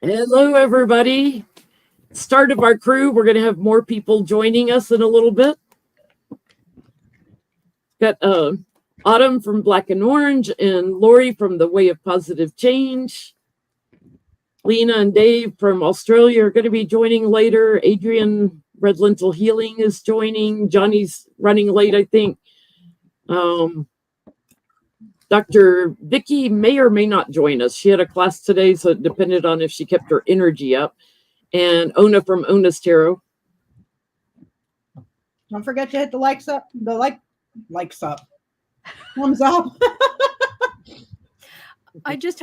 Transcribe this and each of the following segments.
Hello, everybody. Start of our crew. We're going to have more people joining us in a little bit. Got Autumn from Black and Orange and Lori from The Way of Positive Change. Lena and Dave from Australia are going to be joining later. Adrian, Red Lentil Healing, is joining. Johnny's running late, I think. Dr. Vicky may or may not join us. She had a class today, so it depended on if she kept her energy up. And Ona from Ona's Tarot. Don't forget to hit the likes up. Likes up. Thumbs up. I just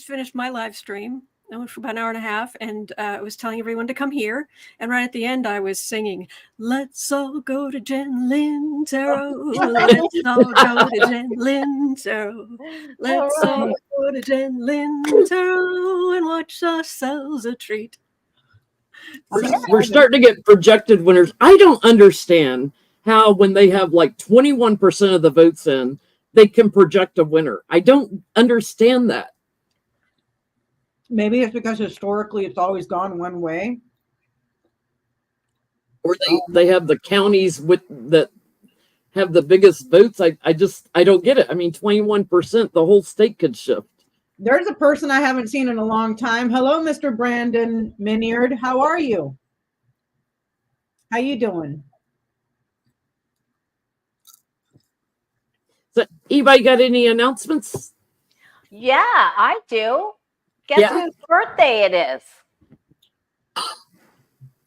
finished my live stream. I went for about an hour and a half, and I was telling everyone to come here. And right at the end, I was singing, "Let's all go to Jen Lynn Tarot. Let's all go to Jen Lynn Tarot. Let's all go to Jen Lynn Tarot and watch ourselves a treat." We're starting to get projected winners. I don't understand how when they have like 21% of the votes in, they can project a winner. I don't understand that. Maybe it's because historically it's always gone one way. Or they have the counties that have the biggest votes. I don't get it. I mean, 21%, the whole state could shift. There's a person I haven't seen in a long time. Hello, Mr. Brandon Minyard. How are you? How you doing? So, anybody got any announcements? Yeah, I do. Guess whose birthday it is?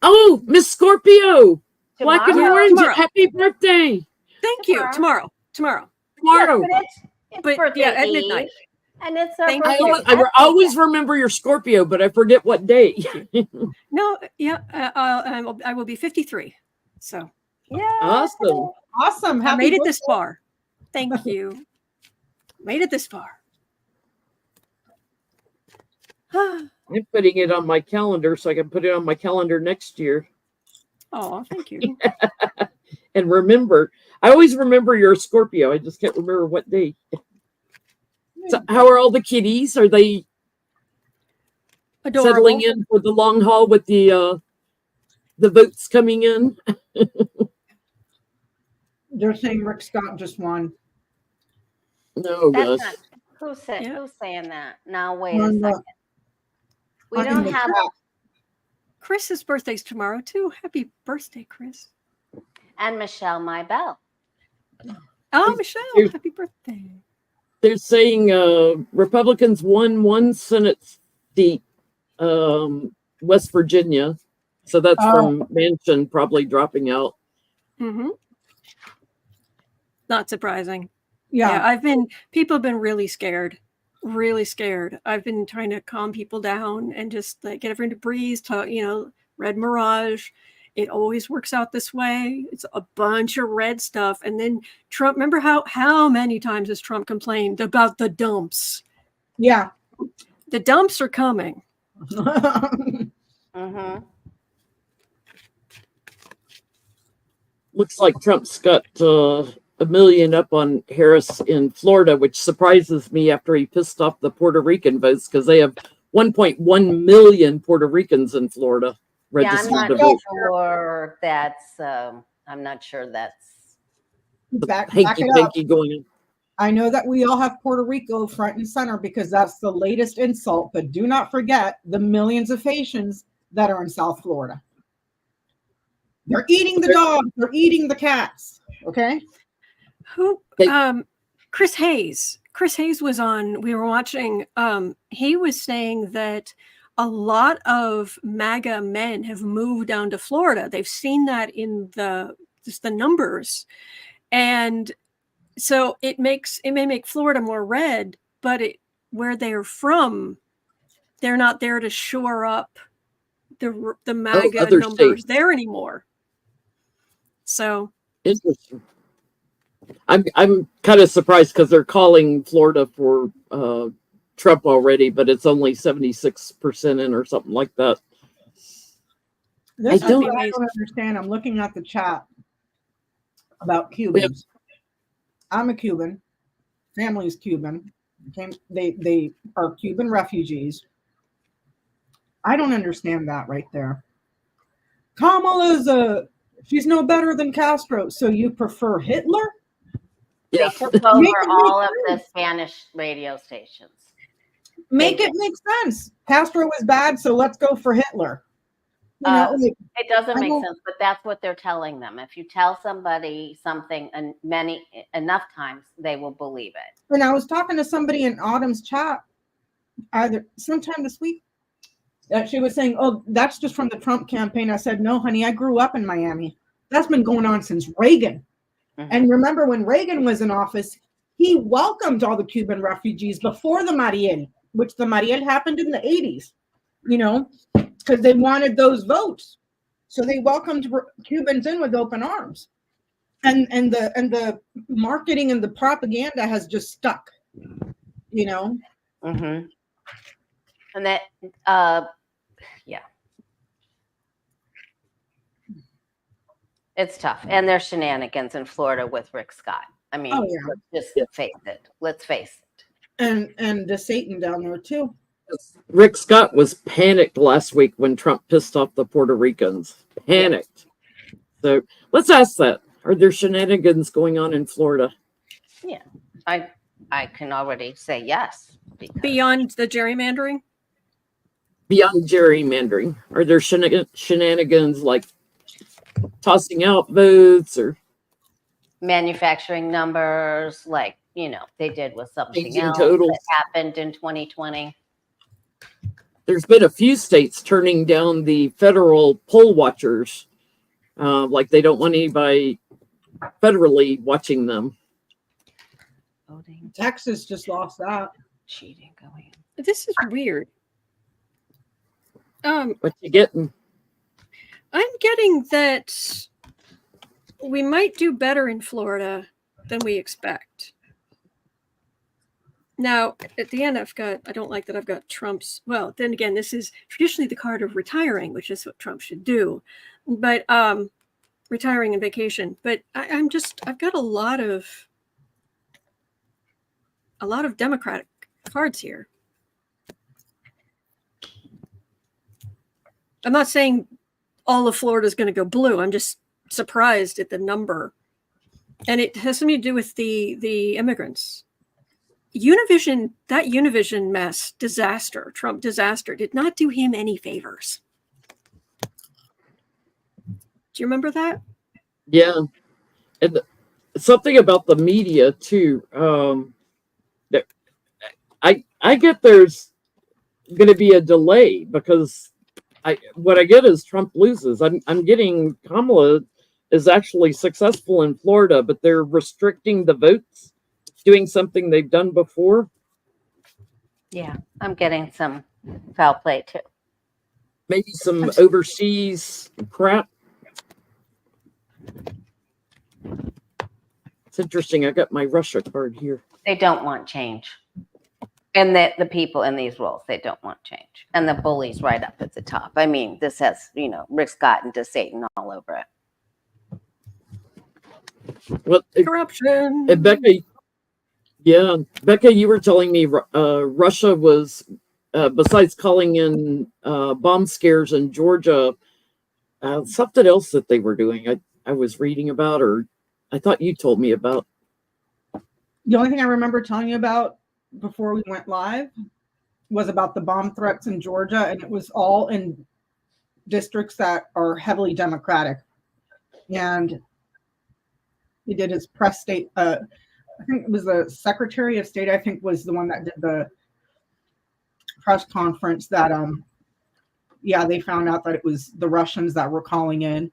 Oh, Miss Scorpio. Tomorrow. Black and Orange. Tomorrow. Happy birthday. Thank you. Tomorrow. Tomorrow. Yeah, it's But birthday yeah, at Eve, midnight. and it's our Thank birthday. you. I always remember your Scorpio, but I forget what day. No, yeah, I will be 53. So Yeah. Awesome. Awesome. I Happy made it birthday. this far. Thank you. Made it this far. I'm putting it on my calendar so I can put it on my calendar next year. Oh, thank you. And remember, I always remember you're a Scorpio. I just can't remember what day. So how are all the kitties? Are they Adorable. settling in for the long haul with the votes coming in? They're saying Rick Scott just won. No, That's gosh. not, who's saying that? Now wait On a the- second. We on don't the have. chat. Chris's birthday's tomorrow too. Happy birthday, Chris. And Michelle Maybell. Oh, Michelle, Here's- happy birthday. They're saying Republicans won one Senate seat, West Virginia. So that's from Manchin probably dropping out. Mm-hmm. Not surprising. Yeah. People have been really scared. Really scared. I've been trying to calm people down and just like get everyone to breathe, red mirage. It always works out this way. It's a bunch of red stuff. And then Trump, remember how many times has Trump complained about the dumps? Yeah. The dumps are coming. Mm-hmm. Looks like Trump's got $1 million up on Harris in Florida, which surprises me after he pissed off the Puerto Rican votes because they have 1.1 million Puerto Ricans in Florida registered to vote. I'm not sure that's. back Hanky it up. panky going on. I know that we all have Puerto Rico front and center because that's the latest insult, but do not forget the millions of Haitians that are in South Florida. They're eating the dogs, they're eating the cats. Okay. Chris Hayes. Chris Hayes was on, we were watching, he was saying that a lot of MAGA men have moved down to Florida. They've seen that in the numbers. And so it may make Florida more red, but where they're from, they're not there to shore up the MAGA numbers states there anymore. So interesting. I'm kind of surprised because they're calling Florida for Trump already, but it's only 76% in or something like that. This I don't understand. I'm looking at the chat about Cubans. I'm a Cuban. Family's Cuban. They are Cuban refugees. I don't understand that right there. Kamala's she's no better than Castro, so you prefer Hitler? Yeah. They took over Make it make all of the sense. Spanish radio stations. Make They it make sense. Castro was bad, so let's go for Hitler. You know, like, It doesn't I make don't- sense, but that's what they're telling them. If you tell somebody something and enough times, they will believe it. and I was talking to somebody in Autumn's chat either sometime this week that she was saying, "Oh, that's just from the Trump campaign." I said, "No, honey, I grew up in Miami. That's been going on since Reagan." Mhm. And remember when Reagan was in office, he welcomed all the Cuban refugees before the Mariel, which the Mariel happened in the 80s, you know, because they wanted those votes. So they welcomed Cubans in with open arms. And the marketing and the propaganda has just stuck, you know. Mm-hmm. And that, yeah. It's tough. And there's shenanigans in Florida with Rick Scott. I mean, Oh, yeah. let's just face it. Let's face it. And the Satan down there too. Rick Scott was panicked last week when Trump pissed off the Puerto Ricans. Panicked. So let's ask that. Are there shenanigans going on in Florida? Yeah. I can already say yes. Beyond the gerrymandering? Beyond gerrymandering, are there shenanigans like tossing out votes or Manufacturing numbers, like, they did with something changing else totals? that happened in 2020. There's been a few states turning down the federal poll watchers, like they don't want anybody federally watching them. Voting, Texas just lost that. cheating, going. This is weird. What you getting? I'm getting that we might do better in Florida than we expect. Now, at the end, I don't like that I've got Trump's, well, then again, this is traditionally the card of retiring, which is what Trump should do. But retiring and vacation. But I've got a lot of Democratic cards here. I'm not saying all of Florida is going to go blue. I'm just surprised at the number. And it has something to do with the immigrants. That Univision mess, Trump disaster, did not do him any favors. Do you remember that? Yeah. And something about the media too. I get there's going to be a delay because what I get is Trump loses. I'm getting Kamala is actually successful in Florida, but they're restricting the votes, doing something they've done before. Yeah, I'm getting some foul play too. Maybe some overseas crap. It's interesting. I got my Russia card here. They don't want change. And the people in these roles, they don't want change. And the bullies right up at the top. I mean, this has, Rick Scott and Satan all over it. Well, Corruption. and Becca, you were telling me Russia was, besides calling in bomb scares in Georgia, something else that they were doing. I was reading about, or I thought you told me about. The only thing I remember telling you about before we went live was about the bomb threats in Georgia, and it was all in districts that are heavily Democratic. And he did his press state. I think it was the Secretary of State. I think was the one that did the press conference. That they found out that it was the Russians that were calling in.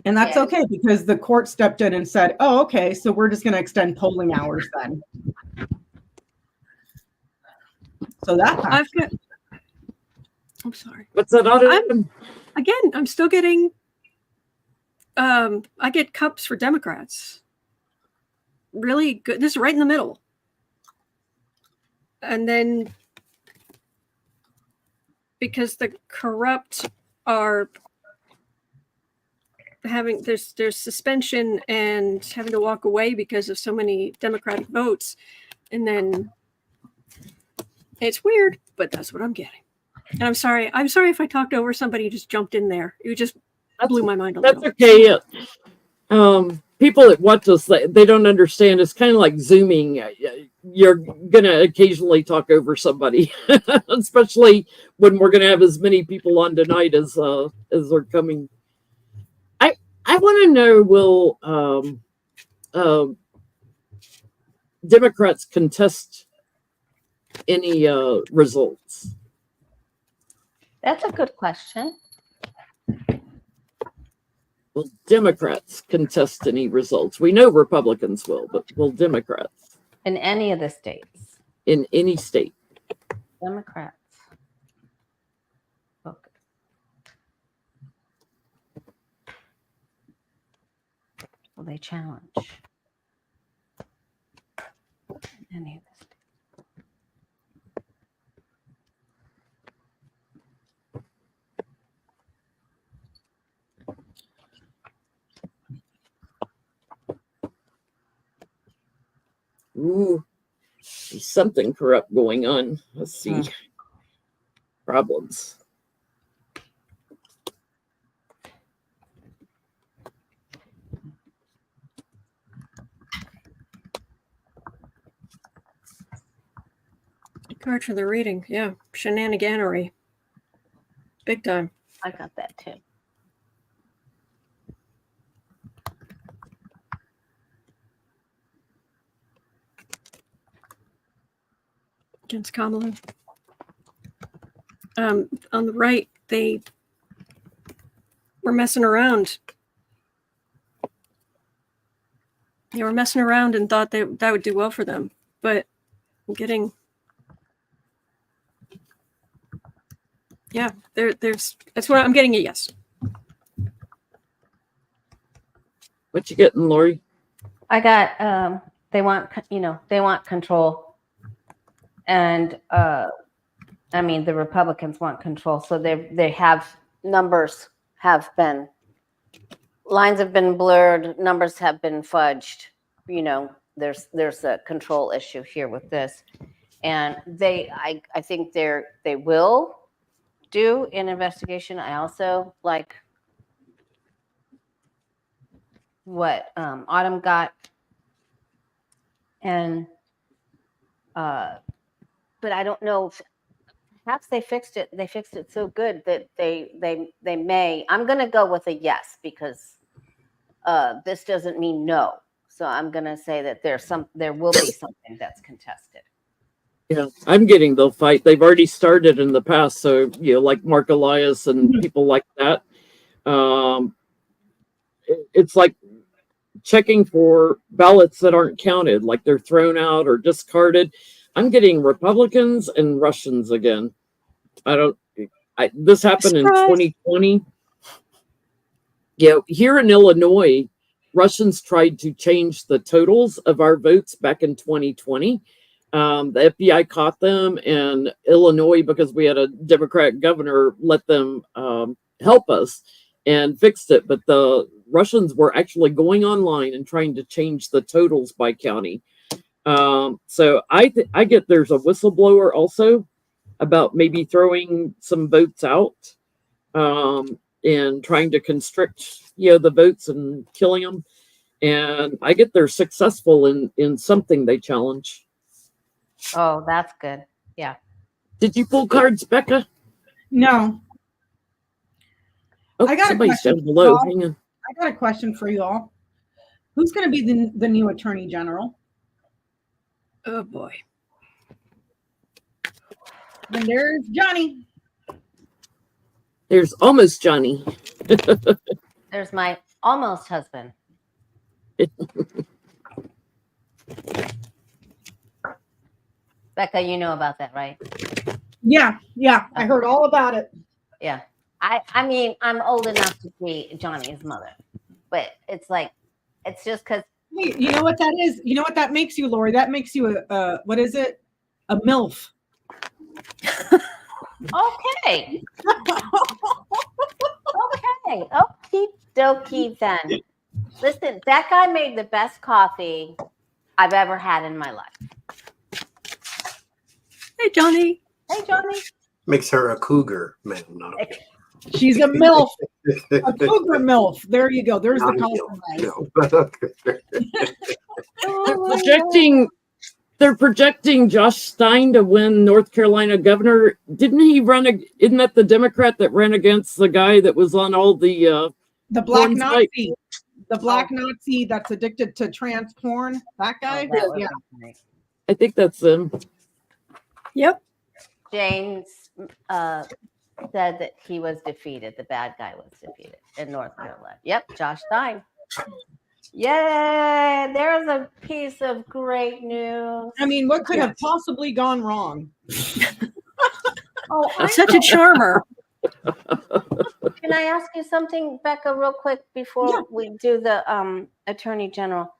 And that's okay because the court stepped in and said, "Oh, okay, so we're just going to extend polling hours then." So that I'm sorry. What's that on? I'm still getting. I get cups for Democrats. Really good. This is right in the middle. And then because the corrupt are there's suspension and having to walk away because of so many Democratic votes, and then It's weird, but that's what I'm getting. And I'm sorry if I talked over somebody who just jumped in there. You just blew my mind a That's little. okay. People that watch us, they don't understand. It's kind of like Zooming. You're going to occasionally talk over somebody, especially when we're going to have as many people on tonight as are coming. I want to know, will Democrats contest any results? That's a good question. Will Democrats contest any results? We know Republicans will, but will Democrats In any of the states, in any state? Democrats. Okay. Will they challenge any of the states? Ooh, there's something corrupt going on. Let's see. Problems. Card for the reading. Yeah. Shenaniganery. Big time. I got that too. Against Kamala. On the right, they were messing around. They were messing around and thought that would do well for them. But I'm getting... Yeah, there's... That's what I'm getting a yes. What you getting, Lori? I got they want control, and I mean the Republicans want control, so they have lines have been blurred, numbers have been fudged. There's a control issue here with this, and I think they will do an investigation. I also like what Autumn got, and but I don't know if perhaps they fixed it so good that they may. I'm gonna go with a yes, because this doesn't mean no, so I'm gonna say that there will be something that's contested. Yeah, I'm getting they'll fight. They've already started in the past, so like Mark Elias and people like that. It's like checking for ballots that aren't counted, like they're thrown out or discarded. I'm getting Republicans and Russians again. This happened in 2020. Here in Illinois, Russians tried to change the totals of our votes back in 2020. The FBI caught them, and Illinois, because we had a Democrat governor, let them help us and fixed it. But the Russians were actually going online and trying to change the totals by county. So I get there's a whistleblower also about maybe throwing some votes out and trying to constrict the votes and killing them. And I get they're successful in something they challenge. Oh, that's good. Yeah. Did you pull cards, Becca? No. Oh, I got a somebody's question down below. for Hang on. I got a question for you all. Who's going to be the new Attorney General? Oh boy. And there's Johnny. There's almost Johnny. There's my almost husband. Becca, you know about that, right? Yeah, I heard all about it. Yeah. I mean, I'm old enough to be Johnny's mother, but it's just because. Hey, you know what that is? You know what that makes you, Lori? That makes you what is it? A MILF. Okay. Okay. Okie dokie then. Listen, that guy made the best coffee I've ever had in my life. Hey, Johnny. Hey, Johnny. Makes her a cougar, man. Not a She's a MILF, a cougar MILF. There you go. There's the compromise. They're projecting Josh Stein to win North Carolina governor. Didn't he run? Isn't that the Democrat that ran against the guy that was on all the black porn Nazi, the black Nazi that's addicted to trans porn? That guy. Yeah. I think that's him. Yep. James said that he was defeated. The bad guy was defeated in North Carolina. Yep, Josh Stein. Yay! There's a piece of great news. I mean, what could have possibly gone wrong? Such a charmer. Can I ask you something, Becca, real quick before we do the Attorney General?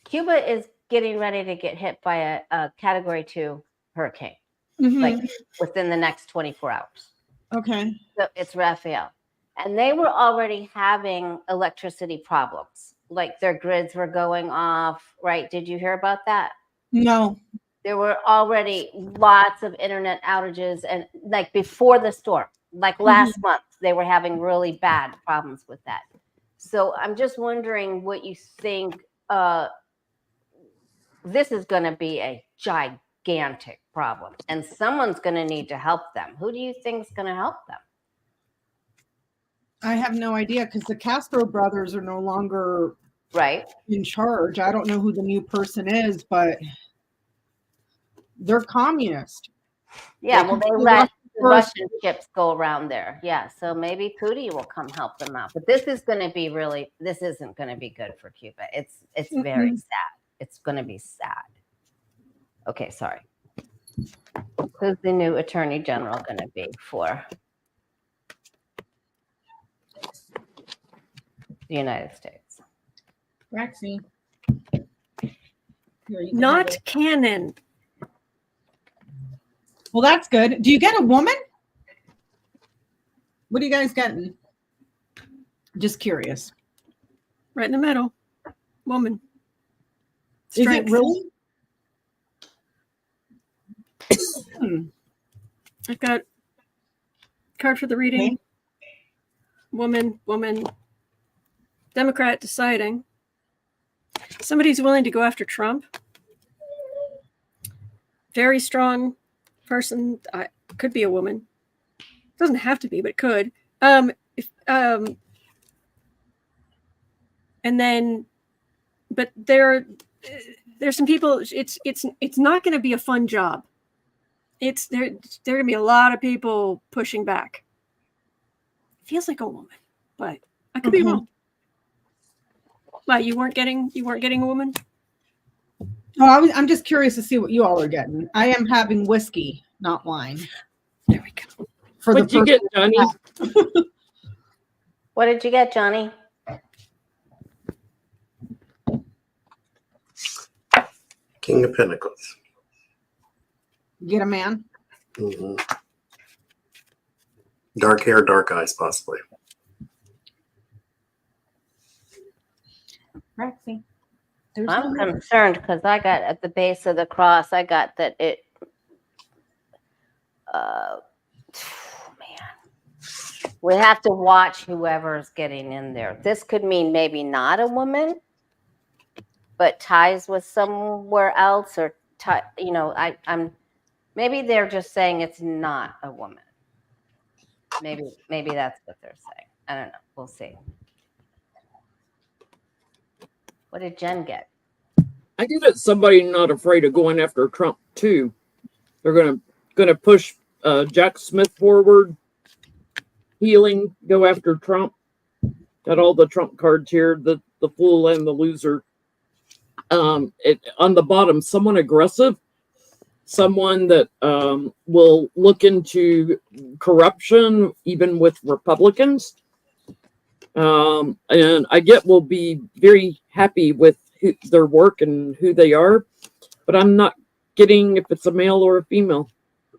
Cuba is getting ready to get hit by a Category 2 hurricane, like within the next 24 hours. Okay. So it's Raphael. And they were already having electricity problems. Like their grids were going off, right? Did you hear about that? No. There were already lots of internet outages, and like before the storm, like last month, they were having really bad problems with that. So I'm just wondering what you think. This is going to be a gigantic problem, and someone's going to need to help them. Who do you think is going to help them? I have no idea because the Castro brothers are no longer in charge. I don't know who the new person is, but they're communist. Yeah, well, they let the Russian ships go around there. Yeah, so maybe Putin will come help them out. But this is going to be this isn't going to be good for Cuba. It's very sad. It's going to be sad. Okay, sorry. Who's the new Attorney General going to be for the United States? Roxy. Not canon. Well, that's good. Do you get a woman? What are you guys getting? Just curious. Right in the middle. Woman. Is it really? I've got card for the reading. Okay. Woman. Democrat deciding. Somebody's willing to go after Trump. Very strong person. Could be a woman. Doesn't have to be, but it could. And then, but there's some people. It's not going to be a fun job. There going to be a lot of people pushing back. Feels like a woman, but I could be wrong. Why you weren't getting a woman? Oh, I'm just curious to see what you all are getting. I am having whiskey, not wine. There we go. What'd you get, Johnny? What did you get, Johnny? King of Pentacles. Get a man. Dark hair, dark eyes, possibly. Roxy. I'm concerned because I got at the base of the cross, I got that it, man, we have to watch whoever's getting in there. This could mean maybe not a woman, but ties with somewhere else, or I'm maybe they're just saying it's not a woman. Maybe that's what they're saying. I don't know. We'll see. What did Jen get? I get somebody not afraid of going after Trump too. They're gonna push Jack Smith forward. Healing, go after Trump. Got all the Trump cards here. The fool and the loser. On the bottom, someone aggressive, someone that will look into corruption, even with Republicans. And I get will be very happy with their work and who they are, but I'm not getting if it's a male or a female.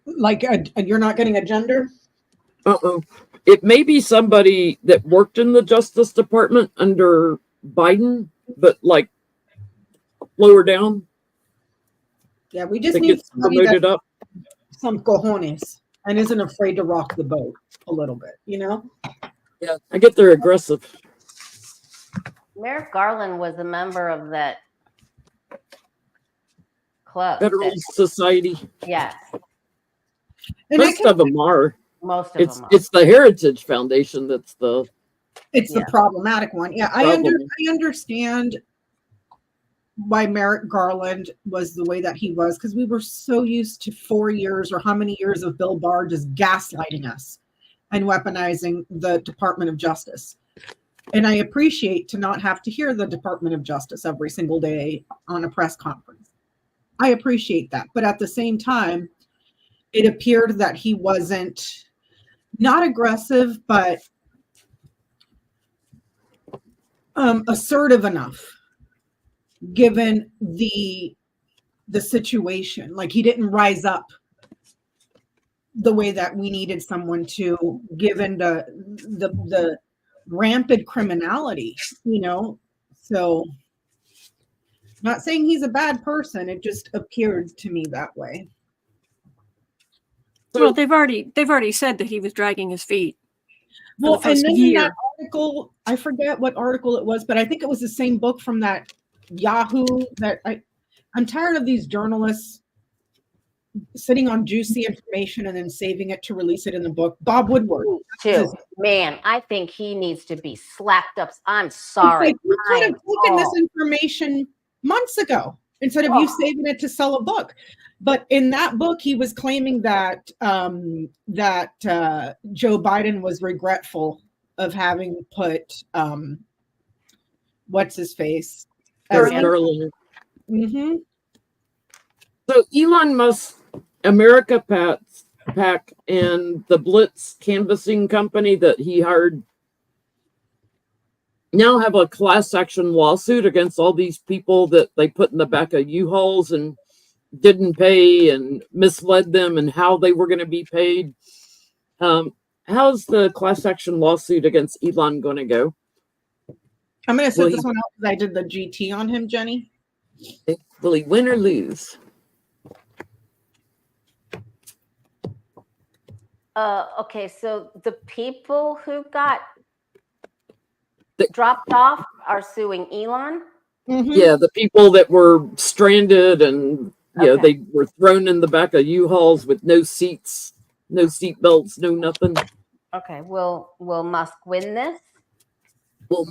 Like you're not getting a gender? It may be somebody that worked in the Justice Department under Biden, but like lower down. Yeah, we just that need gets somebody promoted that's up. some cojones and isn't afraid to rock the boat a little bit, you know? Yeah, I get they're aggressive. Merrick Garland was a member of that club. Federal that- Society. yes, And I Most can, of them are. most of It's them are. it's the Heritage Foundation that's the it's the Yeah. problematic one. Yeah, I understand why Merrick Garland was the way that he was, because we were so used to 4 years or how many years of Bill Barr just gaslighting us and weaponizing the Department of Justice. And I appreciate to not have to hear the Department of Justice every single day on a press conference. I appreciate that. But at the same time, it appeared that he wasn't not aggressive, but assertive enough given the situation. Like, he didn't rise up the way that we needed someone to, given the rampant criminality, you know. So, not saying he's a bad person, it just appeared to me that way. So- Well, they've already said that he was dragging his feet. Well, the and first then in year. that article, I forget what article it was, but I think it was the same book from that Yahoo that I'm tired of these journalists sitting on juicy information and then saving it to release it in the book. Bob Woodward. Too. Man, I think he needs to be slapped up. I'm sorry. Like, you could have taken this information months ago instead of you saving it to sell a book. But in that book, he was claiming that Joe Biden was regretful of having put what's his face. Merrick as- Garland. Mhm. So Elon Musk, America PAC, and the Blitz canvassing company that he hired now have a class action lawsuit against all these people that they put in the back of U-Hauls and didn't pay and misled them and how they were going to be paid. How's the class action lawsuit against Elon going to go? I'm going to set Will this he- one out because I did the GT on him, Jenny. Will he win or lose? Okay, so the people who got The- dropped off are suing Elon. Mhm. Yeah, the people that were stranded and Okay. they were thrown in the back of U-Hauls with no seats, no seat belts, no nothing. Okay, will Musk win this? Well,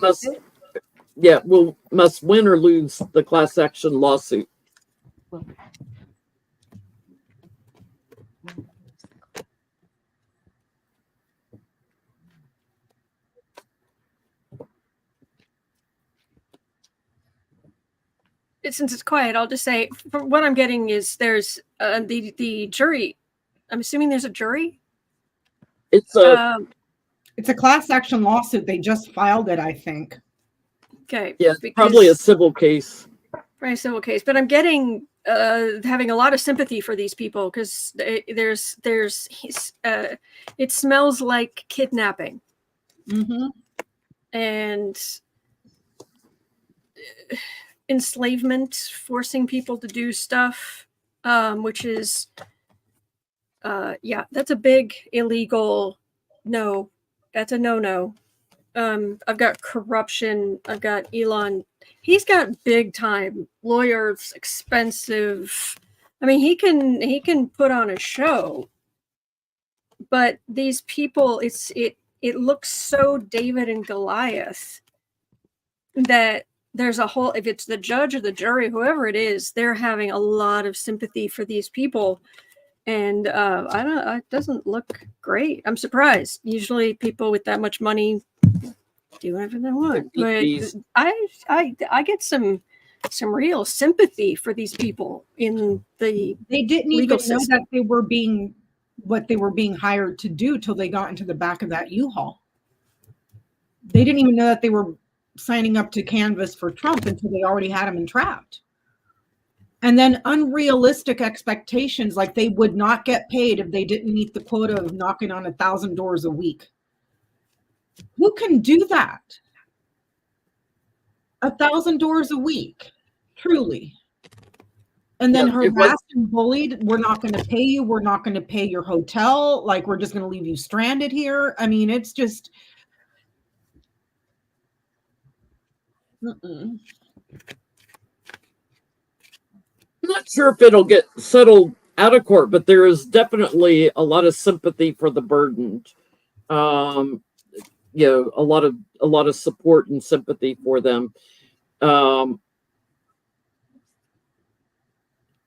must win or lose the class action lawsuit. Since it's quiet, I'll just say, from what I'm getting is there's the jury. I'm assuming there's a jury. It's a It's a class action lawsuit. They just filed it, I think. Okay. yeah, probably a civil case. Right, civil case, but I'm getting having a lot of sympathy for these people because it smells like kidnapping Mm-hmm. and enslavement, forcing people to do stuff, which is that's a big illegal no. That's a no. I've got corruption. I've got Elon. He's got big time lawyers, expensive. I mean, he can put on a show, but these people, it looks so David and Goliath that there's a whole. If it's the judge or the jury, whoever it is, they're having a lot of sympathy for these people. And I don't. It doesn't look great. I'm surprised. Usually, people with that much money do whatever they want. But I get some real sympathy for these people in the. They didn't legal even know system. that they were being what they were being hired to do till they got into the back of that U-Haul. They didn't even know that they were signing up to canvass for Trump until they already had him entrapped. And then unrealistic expectations, like they would not get paid if they didn't meet the quota of knocking on 1,000 doors a week. Who can do that? 1,000 doors a week, truly. And then Yeah, it was- harassed and bullied. We're not going to pay you. We're not going to pay your hotel. Like, we're just going to leave you stranded here. I mean, it's just. Mm-mm. I'm not sure if it'll get settled out of court, but there is definitely a lot of sympathy for the burdened. You know, a lot of support and sympathy for them.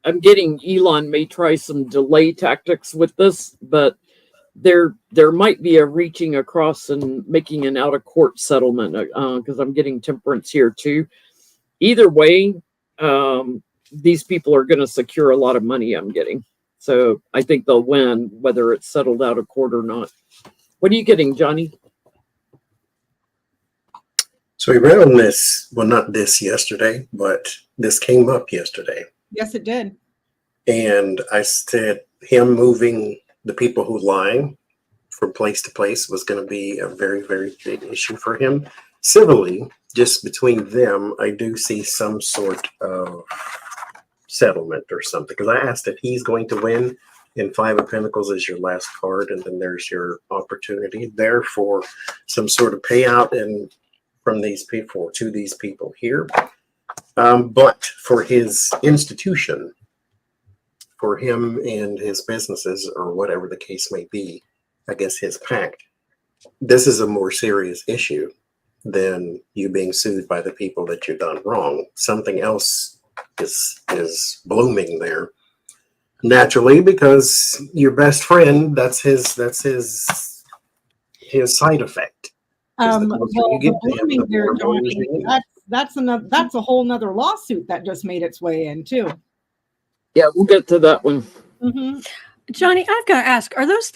I'm getting Elon may try some delay tactics with this, but there might be a reaching across and making an out of court settlement, because I'm getting temperance here too. Either way, these people are going to secure a lot of money, I'm getting. So I think they'll win, whether it's settled out of court or not. What are you getting, Johnny? So we read on this, well, not this yesterday, but this came up yesterday. Yes, it did. And I said him moving the people who lying from place to place was going to be a very, very big issue for him. Civilly, just between them, I do see some sort of settlement or something. Because I asked if he's going to win, and Five of Pentacles is your last card, and then there's your opportunity there for some sort of payout and from these people to these people here. But for his institution, for him and his businesses, or whatever the case may be, I guess his pact, this is a more serious issue than you being sued by the people that you've done wrong. Something else is blooming there naturally, because your best friend, that's his side effect. Well, You get the to him, blooming the there, more Johnny, blooming. that's a whole nother lawsuit that just made its way in too. Yeah, we'll get to that one. Mm-hmm. Johnny, I've got to ask: are those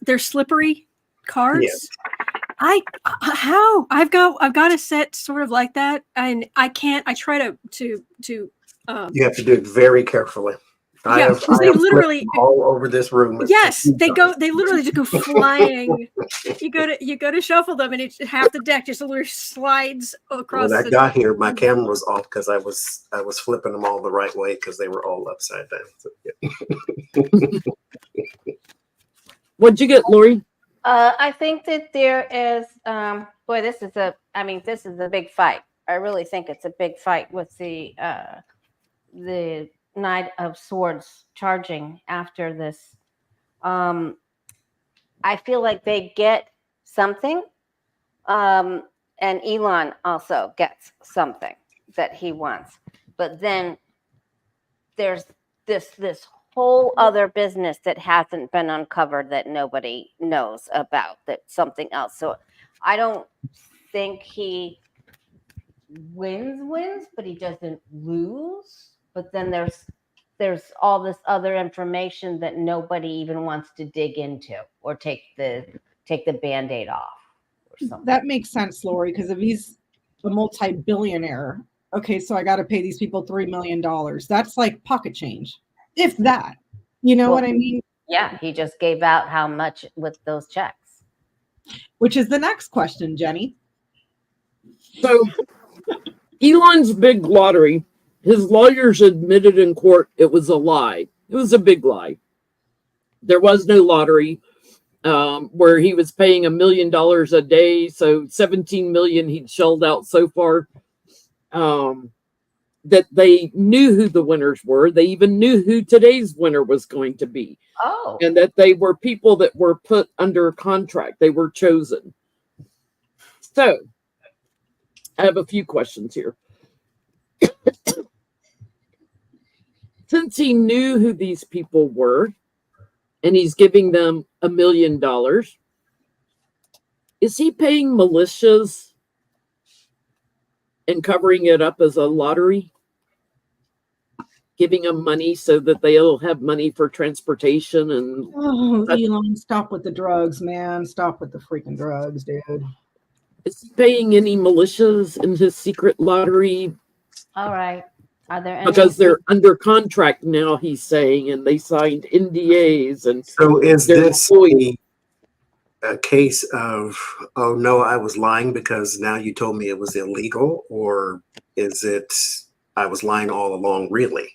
they're slippery cards? Yes. How I've got a set sort of like that, and I can't. I try to You have to do it very carefully. I Yeah, have 'cause they flipped literally- them all over this room. yes, they literally just go flying. You go to shuffle them, and it's half the deck just literally slides across. When I the got here, my camera was off because I was flipping them all the right way because they were all upside down. So, yeah. What'd you get, Lori? I think that there is, boy, this is a big fight. I really think it's a big fight with the Knight of Swords charging after this. I feel like they get something, and Elon also gets something that he wants. But then there's this whole other business that hasn't been uncovered that nobody knows about, that's something else. So I don't think he wins, but he doesn't lose. But then there's all this other information that nobody even wants to dig into or take the Band-Aid off or something. That makes sense, Lori, because if he's a multi-billionaire, okay, so I got to pay these people $3 million. That's like pocket change, if that. You know what I mean? Yeah, he just gave out how much with those checks. Which is the next question, Jenny. So, Elon's big lottery, his lawyers admitted in court it was a lie. It was a big lie. There was no lottery, where he was paying $1 million a day, so 17 million he'd shelled out so far. That they knew who the winners were. They even knew who today's winner was going to be. Oh. And that they were people that were put under contract. They were chosen. So, I have a few questions here. Since he knew who these people were, and he's giving them $1 million, is he paying militias and covering it up as a lottery? Giving them money so that they'll have money for transportation and... Oh, Elon, stop with the drugs, man. Stop with the freaking drugs, dude. Is he paying any militias in his secret lottery? All right. Are there any? Because they're under contract now, he's saying, and they signed NDAs. And So is they're this employed. a case of, oh no, I was lying because now you told me it was illegal, or is it I was lying all along, really.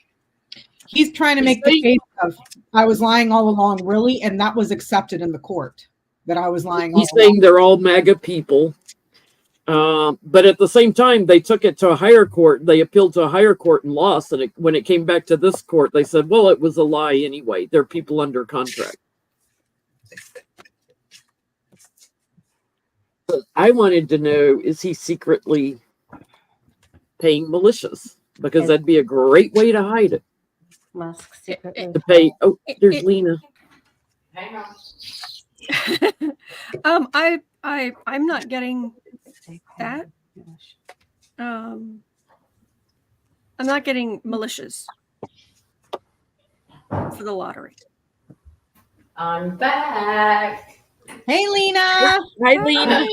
He's trying to make the case of I was lying all along, really, and that was accepted in the court that I was lying all He's saying they're all MAGA people. But at the same time, they took it to a higher court. They appealed to a higher court and lost. And when it came back to this court, they said, well, it was a lie anyway. They're people under contract. But I wanted to know, is he secretly paying militias? Because that'd be a great way to hide it. Musk secretly. To pay. Oh, there's Lena. Hang on. I'm not getting that. I'm not getting militias for the lottery. I'm back. Hey, Lena. Hi, Lena.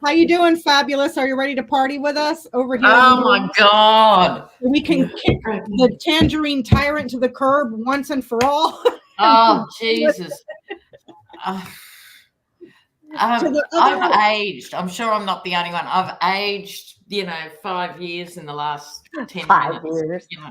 How you doing, fabulous? Are you ready to party with us over here? Oh my God. We can kick the tangerine tyrant to the curb once and for all. Oh, Jesus. I've aged. I'm sure I'm not the only one. I've aged, 5 years in the last 10 5 minutes. years.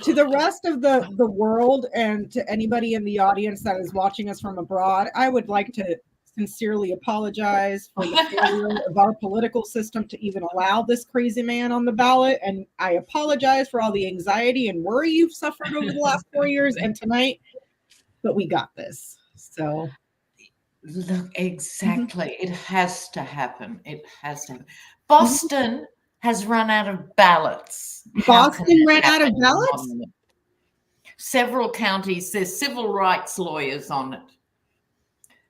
To the rest of the world and to anybody in the audience that is watching us from abroad, I would like to sincerely apologize for the failure of our political system to even allow this crazy man on the ballot. And I apologize for all the anxiety and worry you've suffered over the last 4 years and tonight, but we got this. So Look, exactly. It has to happen. It has to happen. Boston has run out of ballots. How can Boston that ran out of happen? ballots? Several counties, there's civil rights lawyers on it.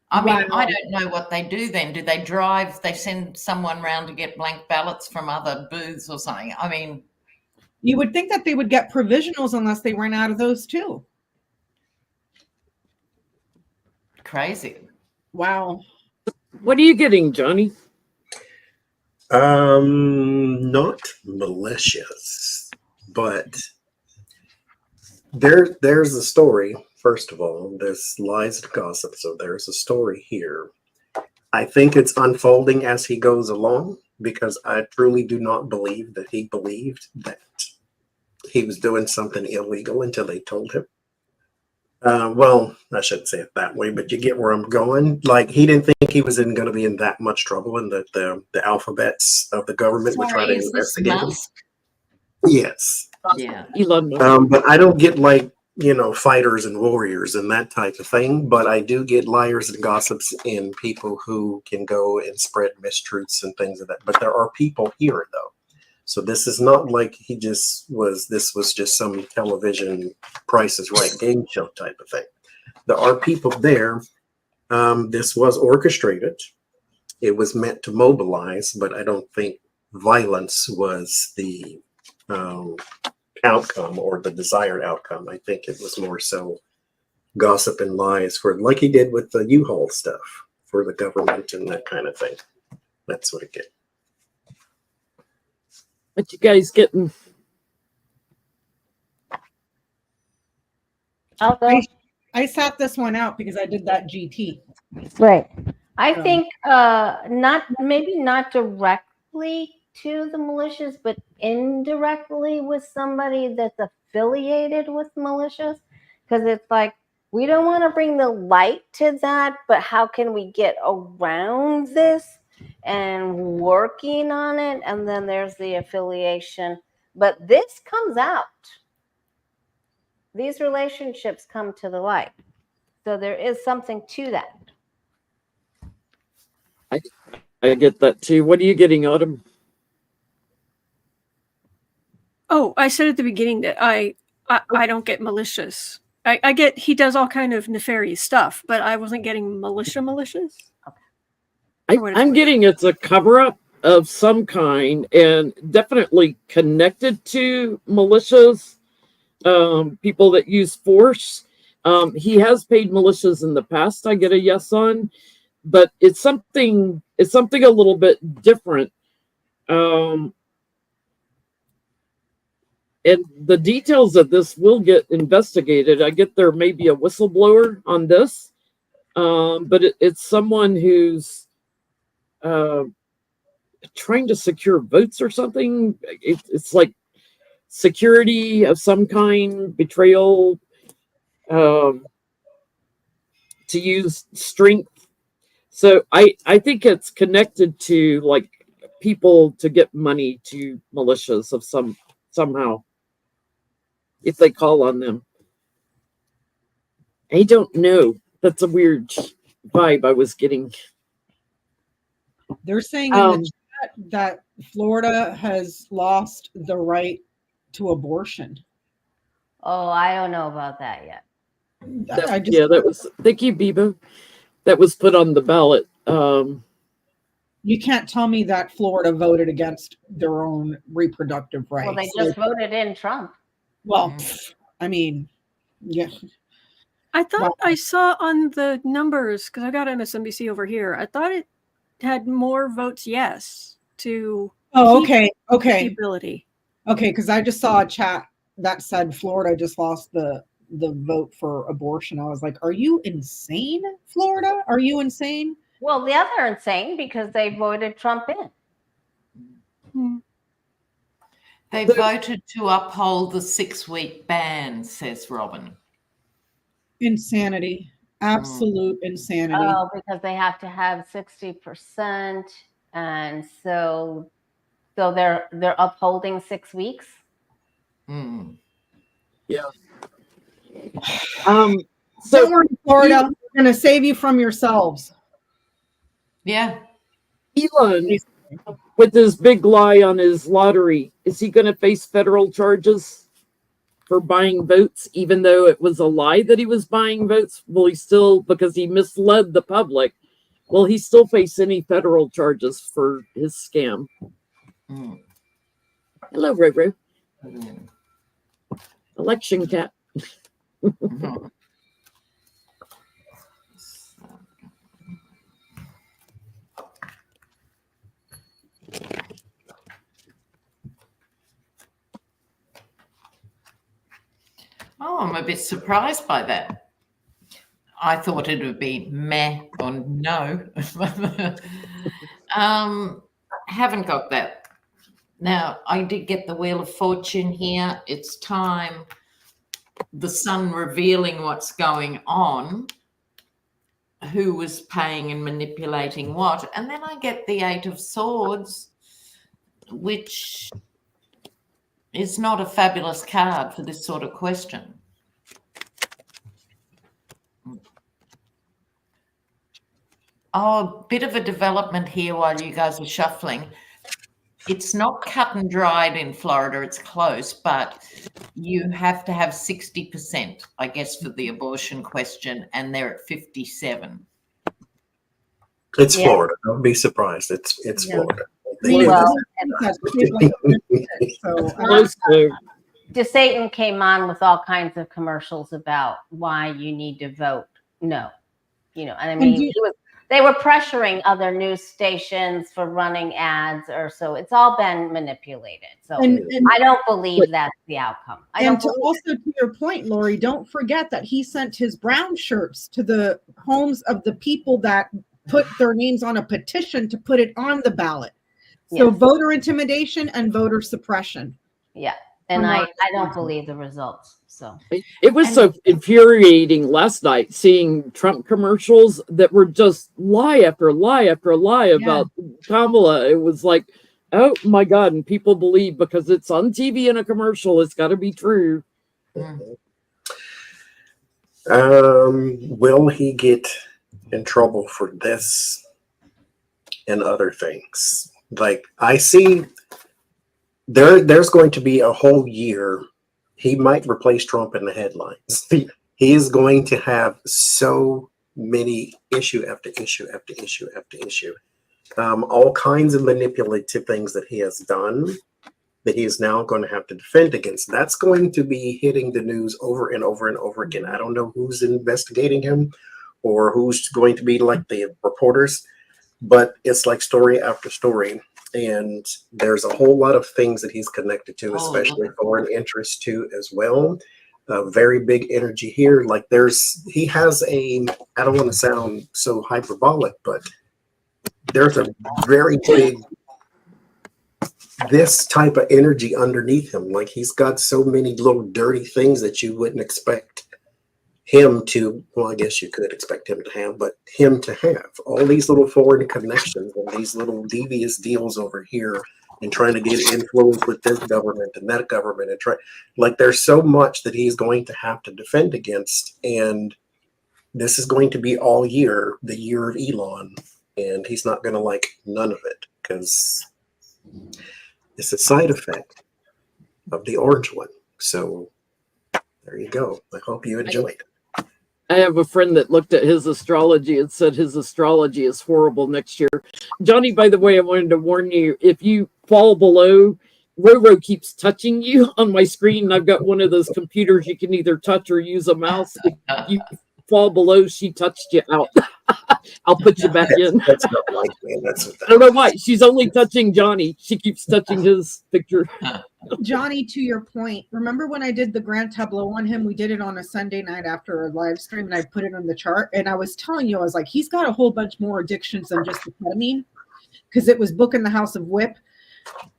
I mean, Wow. I don't know what they do then. Do they drive? They send someone round to get blank ballots from other booths or something? I mean, You would think that they would get provisionals unless they ran out of those too. crazy. Wow. What are you getting, Johnny? Not malicious, but there's a story. First of all, there's lies and gossip, so there's a story here. I think it's unfolding as he goes along, because I truly do not believe that he believed that he was doing something illegal until they told him. Well, I shouldn't say it that way, but you get where I'm going. Like, he didn't think he was going to be in that much trouble, and that the alphabets of the government would try Sorry, to is this investigate him. Musk? Yes. Yeah. Elon Musk. But I don't get, like, fighters and warriors and that type of thing. But I do get liars and gossips and people who can go and spread mistruths and things of that. But there are people here, though. So this is not like this was just some television Price is Right game show type of thing. There are people there. This was orchestrated. It was meant to mobilize, but I don't think violence was the outcome or the desired outcome. I think it was more so gossip and lies, for like he did with the U-Haul stuff for the government and that kind of thing. That's what it get. What you guys getting? I'll go. I sat this one out because I did that GT. Right. I Um, think maybe not directly to the militias, but indirectly with somebody that's affiliated with militias. Because it's like, we don't want to bring the light to that, but how can we get around this and working on it? And then there's the affiliation. But this comes out. These relationships come to the light. So there is something to that. I get that too. What are you getting, Autumn? Oh, I said at the beginning that I don't get malicious. I get he does all kind of nefarious stuff, but I wasn't getting malicious. I'm getting it's a cover-up of some kind, and definitely connected to militias, people that use force. He has paid militias in the past. I get a yes on, but it's something a little bit different. And the details of this will get investigated. I get there may be a whistleblower on this, but it's someone who's trying to secure votes or something. It's like security of some kind, betrayal, to use strength. So I think it's connected to like people to get money to militias of somehow, if they call on them. I don't know. That's a weird vibe I was getting. They're saying in the chat that Florida has lost the right to abortion. Oh, I don't know about that yet. That was, thank you, Biba. That was put on the ballot. You can't tell me that Florida voted against their own reproductive rights. Well, they just voted in Trump. Well, I mean, yeah. I thought I saw on the numbers, because I got MSNBC over here, I thought it had more votes yes to okay. the ability. Okay, because I just saw a chat that said Florida just lost the vote for abortion. I was like, are you insane, Florida? Are you insane? Well, the other insane because they voted Trump in. They voted to uphold the 6-week ban, says Robin. Insanity. Absolute insanity. Oh, because they have to have 60%, and so they're upholding 6 weeks. Yeah. So don't worry, Florida, we're going to save you from yourselves. Yeah. Elon, with his big lie on his lottery, is he going to face federal charges for buying votes, even though it was a lie that he was buying votes? Will he still, because he misled the public, will he still face any federal charges for his scam? Hello, Roro. Election cat. Oh, I'm a bit surprised by that. I thought it would be meh or no. Haven't got that. Now, I did get the Wheel of Fortune here. It's time. The sun revealing what's going on, who was paying and manipulating what. And then I get the 8 of Swords, which is not a fabulous card for this sort of question. Oh, a bit of a development here while you guys are shuffling. It's not cut and dried in Florida. It's close, but you have to have 60%, I guess, for the abortion question, and they're at 57. It's Florida. Don't be surprised. It's Florida. Well, DeSatan came on with all kinds of commercials about why you need to vote no. And I mean, they were pressuring other news stations for running ads, or so it's all been manipulated. So I don't believe that's the outcome. Also to your point, Lori, don't forget that he sent his brown shirts to the homes of the people that put their names on a petition to put it on the ballot. So voter intimidation and voter suppression. Yeah. And I don't believe the results. So it was so infuriating last night seeing Trump commercials that were just lie after lie after lie about Kamala. It was like, oh my God. And people believe because it's on TV in a commercial, it's got to be true. Will he get in trouble for this and other things? Like I see there's going to be a whole year. He might replace Trump in the headlines. He is going to have so many issue after issue after issue after issue. All kinds of manipulative things that he has done that he is now going to have to defend against. That's going to be hitting the news over and over and over again. I don't know who's investigating him or who's going to be like the reporters, but it's like story after story. And there's a whole lot of things that he's connected to, especially foreign interests too, as well. Very big energy here. Like he has I don't want to sound so hyperbolic, but there's a very big this type of energy underneath him. Like he's got so many little dirty things that you wouldn't expect him to, well, I guess you could expect him to have, but him to have all these little foreign connections and these little devious deals over here and trying to get influence with this government and that government and try, like there's so much that he's going to have to defend against. And this is going to be all year, the year of Elon, and he's not going to like none of it because it's a side effect of the orange one. So there you go. I hope you enjoyed it. I have a friend that looked at his astrology and said his astrology is horrible next year. Johnny, by the way, I wanted to warn you, if you fall below, Roro keeps touching you on my screen. I've got one of those computers you can either touch or use a mouse. If you fall below, she touched you out. I'll put you back in. That's not like man. That's what I don't know why. She's only touching Johnny. She keeps touching his picture. Johnny, to your point, remember when I did the grand tableau on him? We did it on a Sunday night after a live stream, and I put it on the chart. And I was telling you, I was like, he's got a whole bunch more addictions than just the ketamine, because it was Book in the House of Whip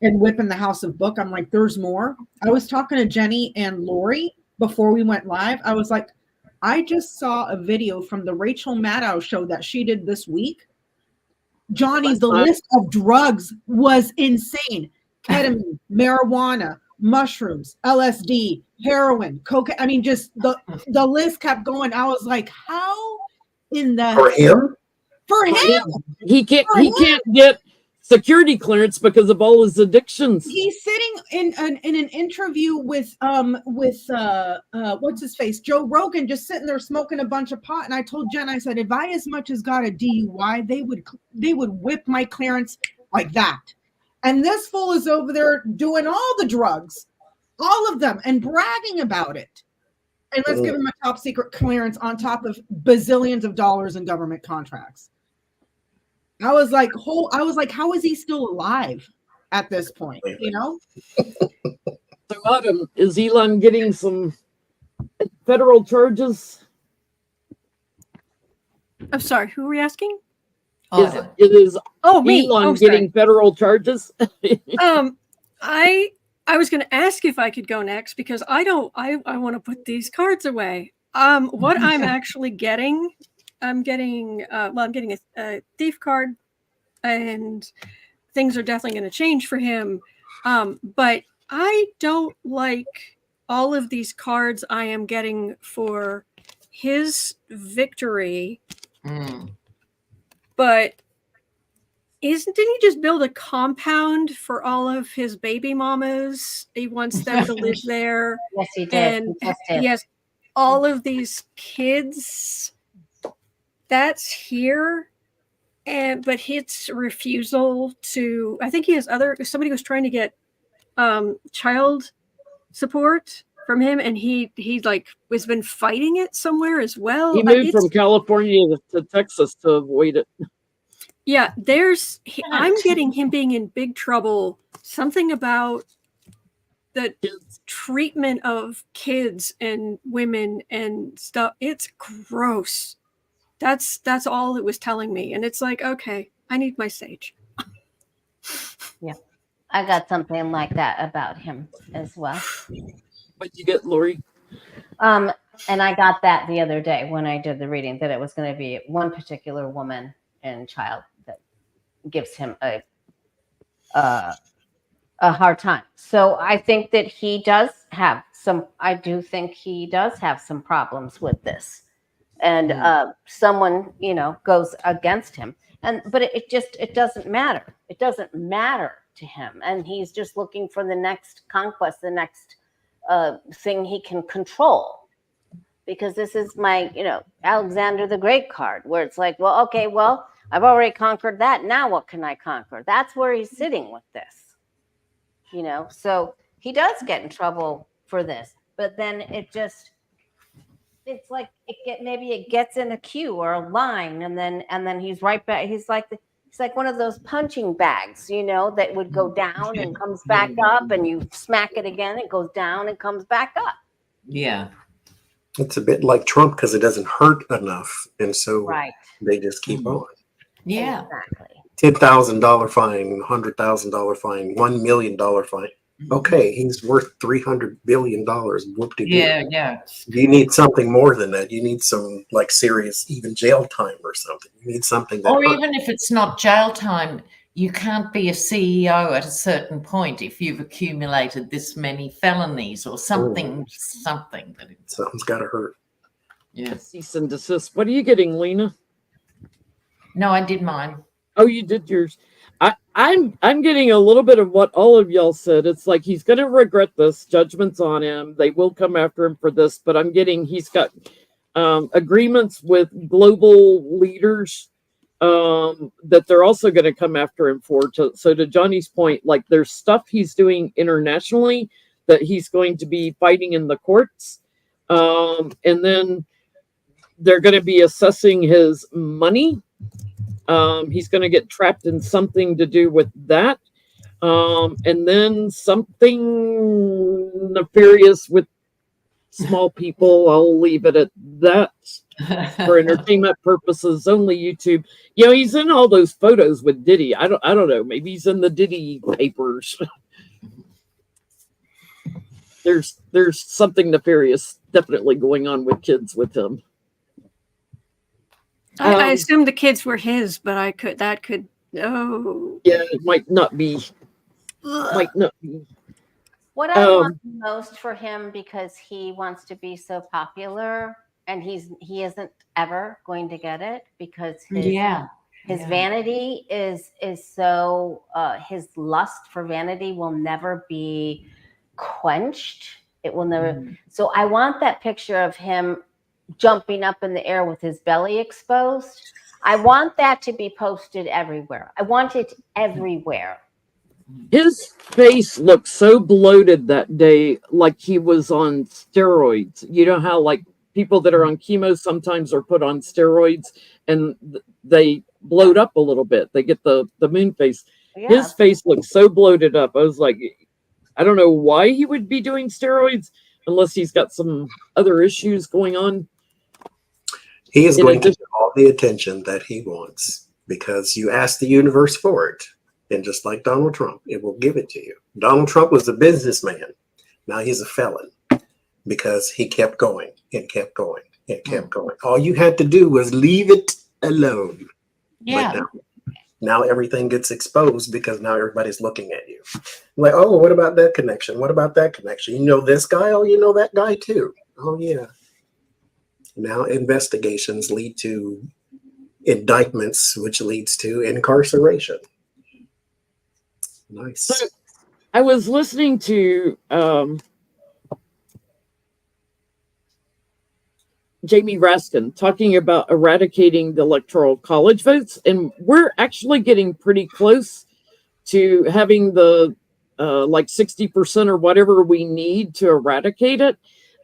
and Whip in the House of Book. I'm like, there's more. I was talking to Jenny and Lori before we went live. I was like, I just saw a video from the Rachel Maddow show that she did this week. Johnny, the list of drugs was insane. Ketamine, marijuana, mushrooms, LSD, heroin, cocaine. I mean, just the list kept going. I was like, how in the for him? For him. He can't get security clearance because of all his addictions. He's sitting in an interview with what's his face, Joe Rogan, just sitting there smoking a bunch of pot. And I told Jen, I said, if I as much as got a DUI, they would whip my clearance like that. And this fool is over there doing all the drugs, all of them, and bragging about it. And let's give him a top secret clearance on top of bazillions of dollars in government contracts. I was like, how is he still alive at this point? You know? So, Adam, is Elon getting some federal charges? I'm sorry, who are we asking? It is me. Elon getting federal charges? I was going to ask if I could go next because I want to put these cards away. What I'm actually getting, I'm getting a thief card, and things are definitely going to change for him. But I don't like all of these cards I am getting for his victory. But didn't he just build a compound for all of his baby mamas? He wants them to live there. Yes, he did. And he has all of these kids. That's here. But his refusal to, I think he has somebody was trying to get child support from him, and he like has been fighting it somewhere as well. He moved from California to Texas to avoid it. Yeah, I'm getting him being in big trouble. Something about the treatment of kids and women and stuff. It's gross. That's all it was telling me. And it's like, okay, I need my sage. Yeah. I got something like that about him as well. What'd you get, Lori? And I got that the other day when I did the reading, that it was going to be one particular woman and child that gives him a hard time. So I think that he does have some problems with this. And someone, goes against him. But it doesn't matter. It doesn't matter to him. And he's just looking for the next conquest, the next thing he can control. Because this is my, Alexander the Great card, where it's like, well, okay, well, I've already conquered that. Now what can I conquer? That's where he's sitting with this, So he does get in trouble for this. But then it's like maybe it gets in a queue or a line, and then he's right back. He's like one of those punching bags, that would go down and comes back up, and you smack it again, it goes down and comes back up. Yeah. It's a bit like Trump because it doesn't hurt enough, and so right. they just keep on. Yeah. Exactly. $10,000 fine, $100,000 fine, $1 million fine. Okay, he's worth $300 billion. Whoop-de-doo. Yeah. You need something more than that. You need some like serious, even jail time or something. You need something that. Or hurts. even if it's not jail time, you can't be a CEO at a certain point if you've accumulated this many felonies or something. Something that it's. Something's got to hurt. Yeah. Cease and desist. What are you getting, Lena? No, I did mine. Oh, you did yours. I'm getting a little bit of what all of y'all said. It's like he's going to regret this. Judgment's on him. They will come after him for this. But I'm getting he's got agreements with global leaders that they're also going to come after him for. So to Johnny's point, like there's stuff he's doing internationally that he's going to be fighting in the courts. And then they're going to be assessing his money. He's going to get trapped in something to do with that. And then something nefarious with small people. I'll leave it at that for entertainment purposes. Only YouTube. You know, he's in all those photos with Diddy. I don't know. Maybe he's in the Diddy papers. There's something nefarious definitely going on with kids with him. I assumed the kids were his, but yeah, it might not be. What I want most for him, because he wants to be so popular, and he isn't ever going to get it, because his vanity is so his lust for vanity will never be quenched. It will never. So I want that picture of him jumping up in the air with his belly exposed. I want that to be posted everywhere. I want it everywhere. His face looked so bloated that day, like he was on steroids. You know how like people that are on chemo sometimes are put on steroids and they bloat up a little bit. They get the moon face. Yeah. His face looked so bloated up. I was like, I don't know why he would be doing steroids unless he's got some other issues going on. He is going to get all the attention that he wants because you ask the universe for it. And just like Donald Trump, it will give it to you. Donald Trump was a businessman. Now he's a felon because he kept going and kept going and kept going. All you had to do was leave it alone. Yeah. But now everything gets exposed because now everybody's looking at you. Like, oh, what about that connection? What about that connection? You know this guy? Oh, you know that guy too. Oh, yeah. Now investigations lead to indictments, which leads to incarceration. Nice. So I was listening to Jamie Raskin talking about eradicating the Electoral College votes, and we're actually getting pretty close to having the like 60% or whatever we need to eradicate it.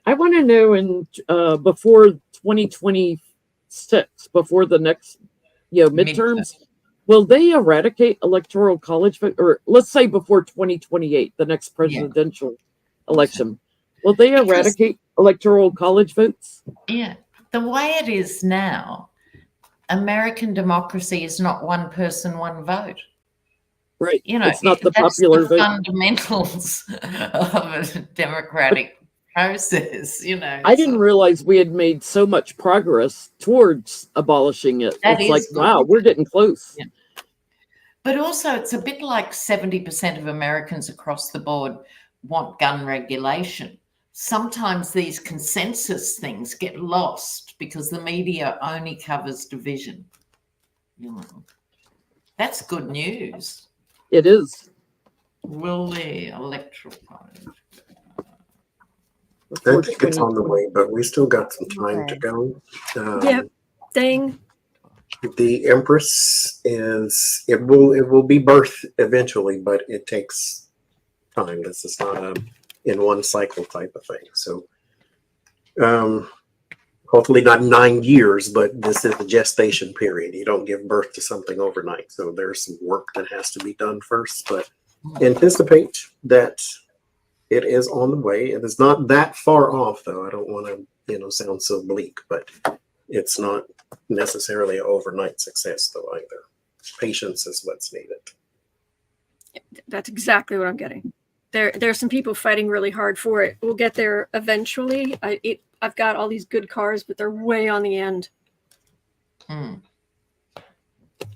I want to know before 2026, before the next midterms, will they eradicate Electoral College vote, or let's say before 2028, the next presidential election? Will they eradicate Electoral College votes? Yeah. The way it is now, American democracy is not one person, one vote. Right. You know, it's not the that's popular the vote. Fundamentals of a democratic process, I didn't realize we had made so much progress towards abolishing it. It's like, wow, we're getting close. Yeah. But also, it's a bit like 70% of Americans across the board want gun regulation. Sometimes these consensus things get lost because the media only covers division. That's good news. It is. Will the Electoral College? I think it's on the way, but we still got some time to go. Thing. The Empress it will be birth eventually, but it takes time. This is not a in one cycle type of thing. So hopefully not 9 years, but this is the gestation period. You don't give birth to something overnight. So there's some work that has to be done first, but anticipate that it is on the way. It is not that far off, though. I don't want to, sound so bleak, but it's not necessarily an overnight success, though, either. patience is what's needed. That's exactly what I'm getting. There's some people fighting really hard for it. We'll get there eventually. I've got all these good cars, but they're way on the end.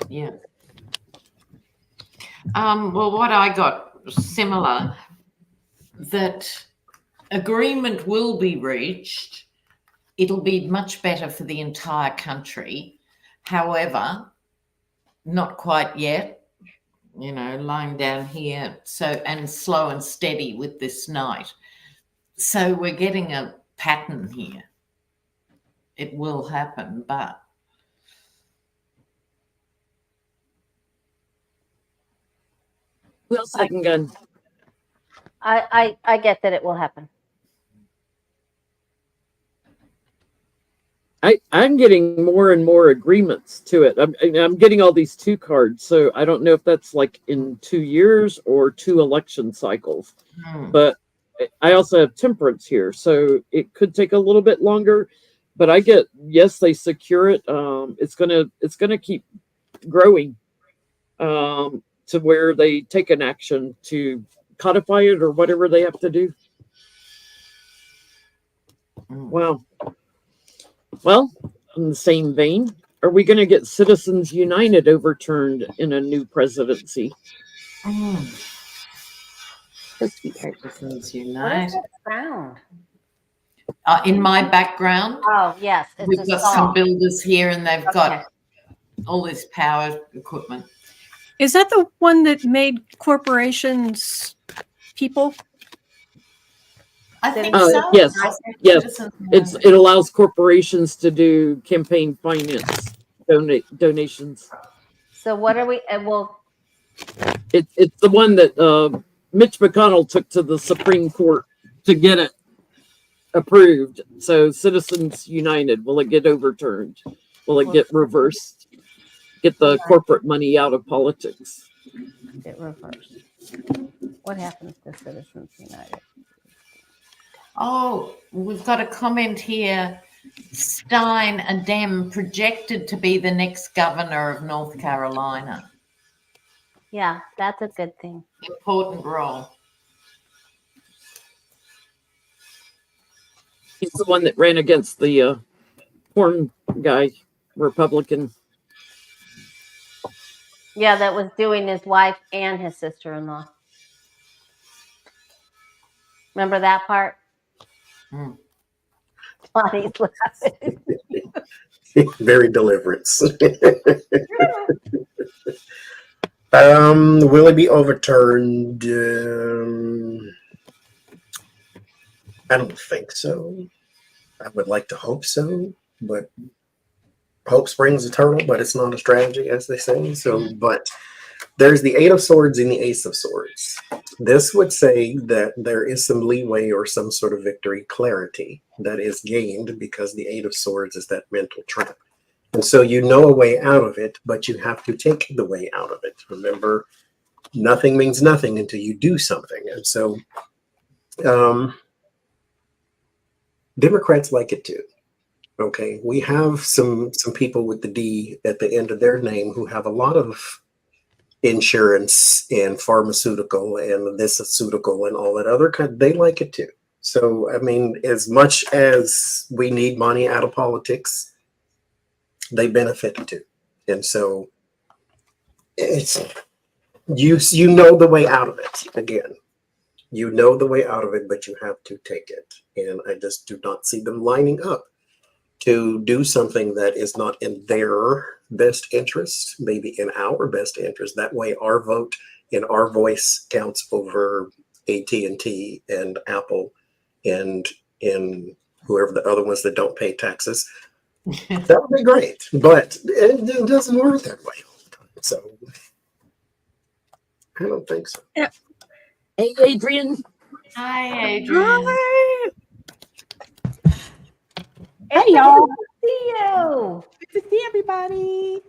Yeah. Well, what I got similar, that agreement will be reached. It'll be much better for the entire country. However, not quite yet. You know, lying down here, and slow and steady with this night. So we're getting a pattern here. It will happen, but Well, second gun. I get that it will happen. I'm getting more and more agreements to it. I'm getting all these 2 cards, so I don't know if that's like in 2 years or 2 election cycles. But I also have temperance here, so it could take a little bit longer. But I get, yes, they secure it. It's gonna keep growing to where they take an action to codify it or whatever they have to do. Wow. Well, in the same vein, are we going to get Citizens United overturned in a new presidency? Citizens What Unite. is that sound? In my background, Oh, yes. It's we've a got song. some builders here, and they've Okay. got all this power equipment. Is that the one that made corporations people? I think Uh, so. yes, I think yes. Citizens United. It allows corporations to do campaign finance donations. So what are we? Well, It's the one that Mitch McConnell took to the Supreme Court to get it approved. So Citizens United, will it get overturned? Will it get reversed? Get the corporate money out of politics? get reversed. What happens to Citizens United? Oh, we've got a comment here. Stein, a Dem, projected to be the next governor of North Carolina. Yeah, that's a good thing. Important role. He's the one that ran against the porn guy, Republican. Yeah, that was doing his wife and his sister-in-law. Remember that part? Bonnie's laughing. Very deliverance. Will it be overturned? I don't think so. I would like to hope so, but hope springs eternal, but it's not a strategy, as they say. So, but there's the 8 of Swords and the Ace of Swords. This would say that there is some leeway or some sort of victory clarity that is gained because the 8 of Swords is that mental trap. And so you know a way out of it, but you have to take the way out of it. Remember, nothing means nothing until you do something. And so Democrats like it too. Okay, we have some people with the D at the end of their name who have a lot of insurance and pharmaceutical and this-ceutical and all that other kind. They like it too. So I mean, as much as we need money out of politics, they benefit too. And so it's you know the way out of it. Again, you know the way out of it, but you have to take it. And I just do not see them lining up to do something that is not in their best interest, maybe in our best interest. That way our vote and our voice counts over AT&T and Apple and whoever the other ones that don't pay taxes. That would be great, but it doesn't work that way all the time. So I don't think so. Yeah. Hey, Adrian. Hi, Adrian. Hi. Hey, y'all. See you. Good to see everybody.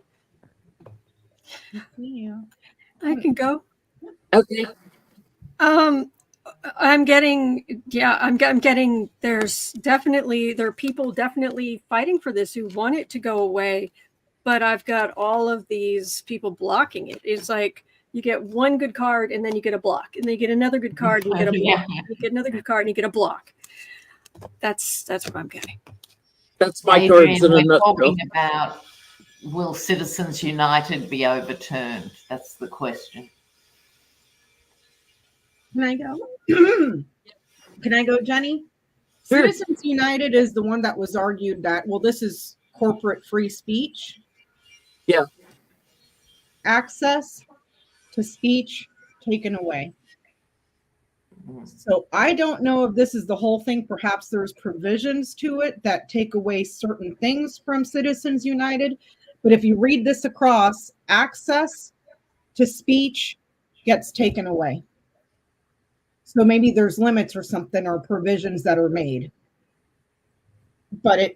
Yeah. I can go. Okay. I'm getting there are people definitely fighting for this who want it to go away. but I've got all of these people blocking it. It's like you get one good card and then you get a block, and then you get another good card and you get a block. You get another good card and you get a block. That's what I'm getting. That's my Adrian, cards in a we're nutshell. talking about, will Citizens United be overturned? That's the question. Can I go? Can I go, Jenny? Sure. Citizens United is the one that was argued that, well, this is corporate free speech. Yeah. Access to speech taken away. So I don't know if this is the whole thing. Perhaps there's provisions to it that take away certain things from Citizens United. But if you read this across, access to speech gets taken away. So maybe there's limits or something or provisions that are made. But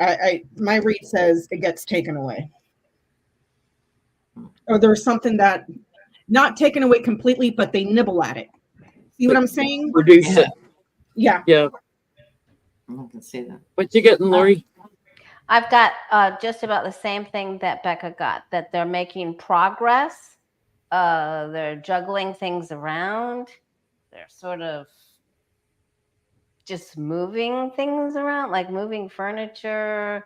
my read says it gets taken away. Or there's something that not taken away completely, but they nibble at it. See what I'm saying? Reduce it. Yeah. Yeah. I can see that. What you getting, Lori? I've got just about the same thing that Becca got, that they're making progress. They're juggling things around. They're sort of just moving things around, like moving furniture,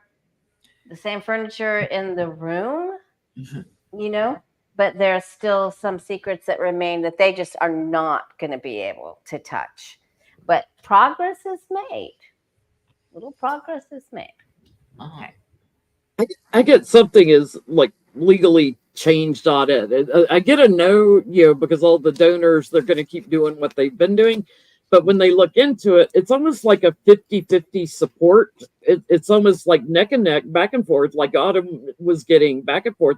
the same furniture in the room, you know, but there's still some secrets that remain that they just are not going to be able to touch. But progress is made. Little progress is made. Okay. I get something is like legally changed on it. I get a no, because all the donors, they're going to keep doing what they've been doing. But when they look into it, it's almost like a 50-50 support. It's almost like neck and neck, back and forth, like Autumn was getting back and forth.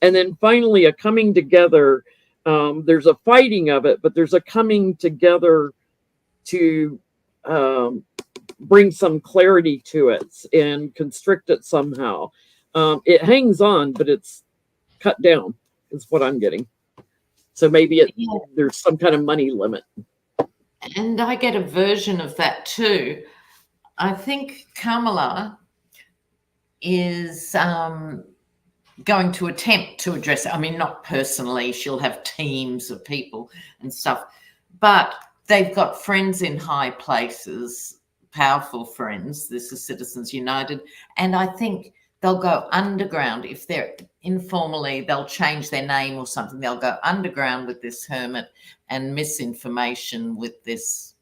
And then finally a coming together. There's a fighting of it, but there's a coming together to bring some clarity to it and constrict it somehow. It hangs on, but it's cut down is what I'm getting. So maybe there's some kind of money limit. And I get a version of that too. I think Kamala is going to attempt to address it. I mean, not personally, she'll have teams of people and stuff, but they've got friends in high places, powerful friends. This is Citizens United. And I think they'll go underground. If they're informally, they'll change their name or something. They'll go underground with this hermit and misinformation with this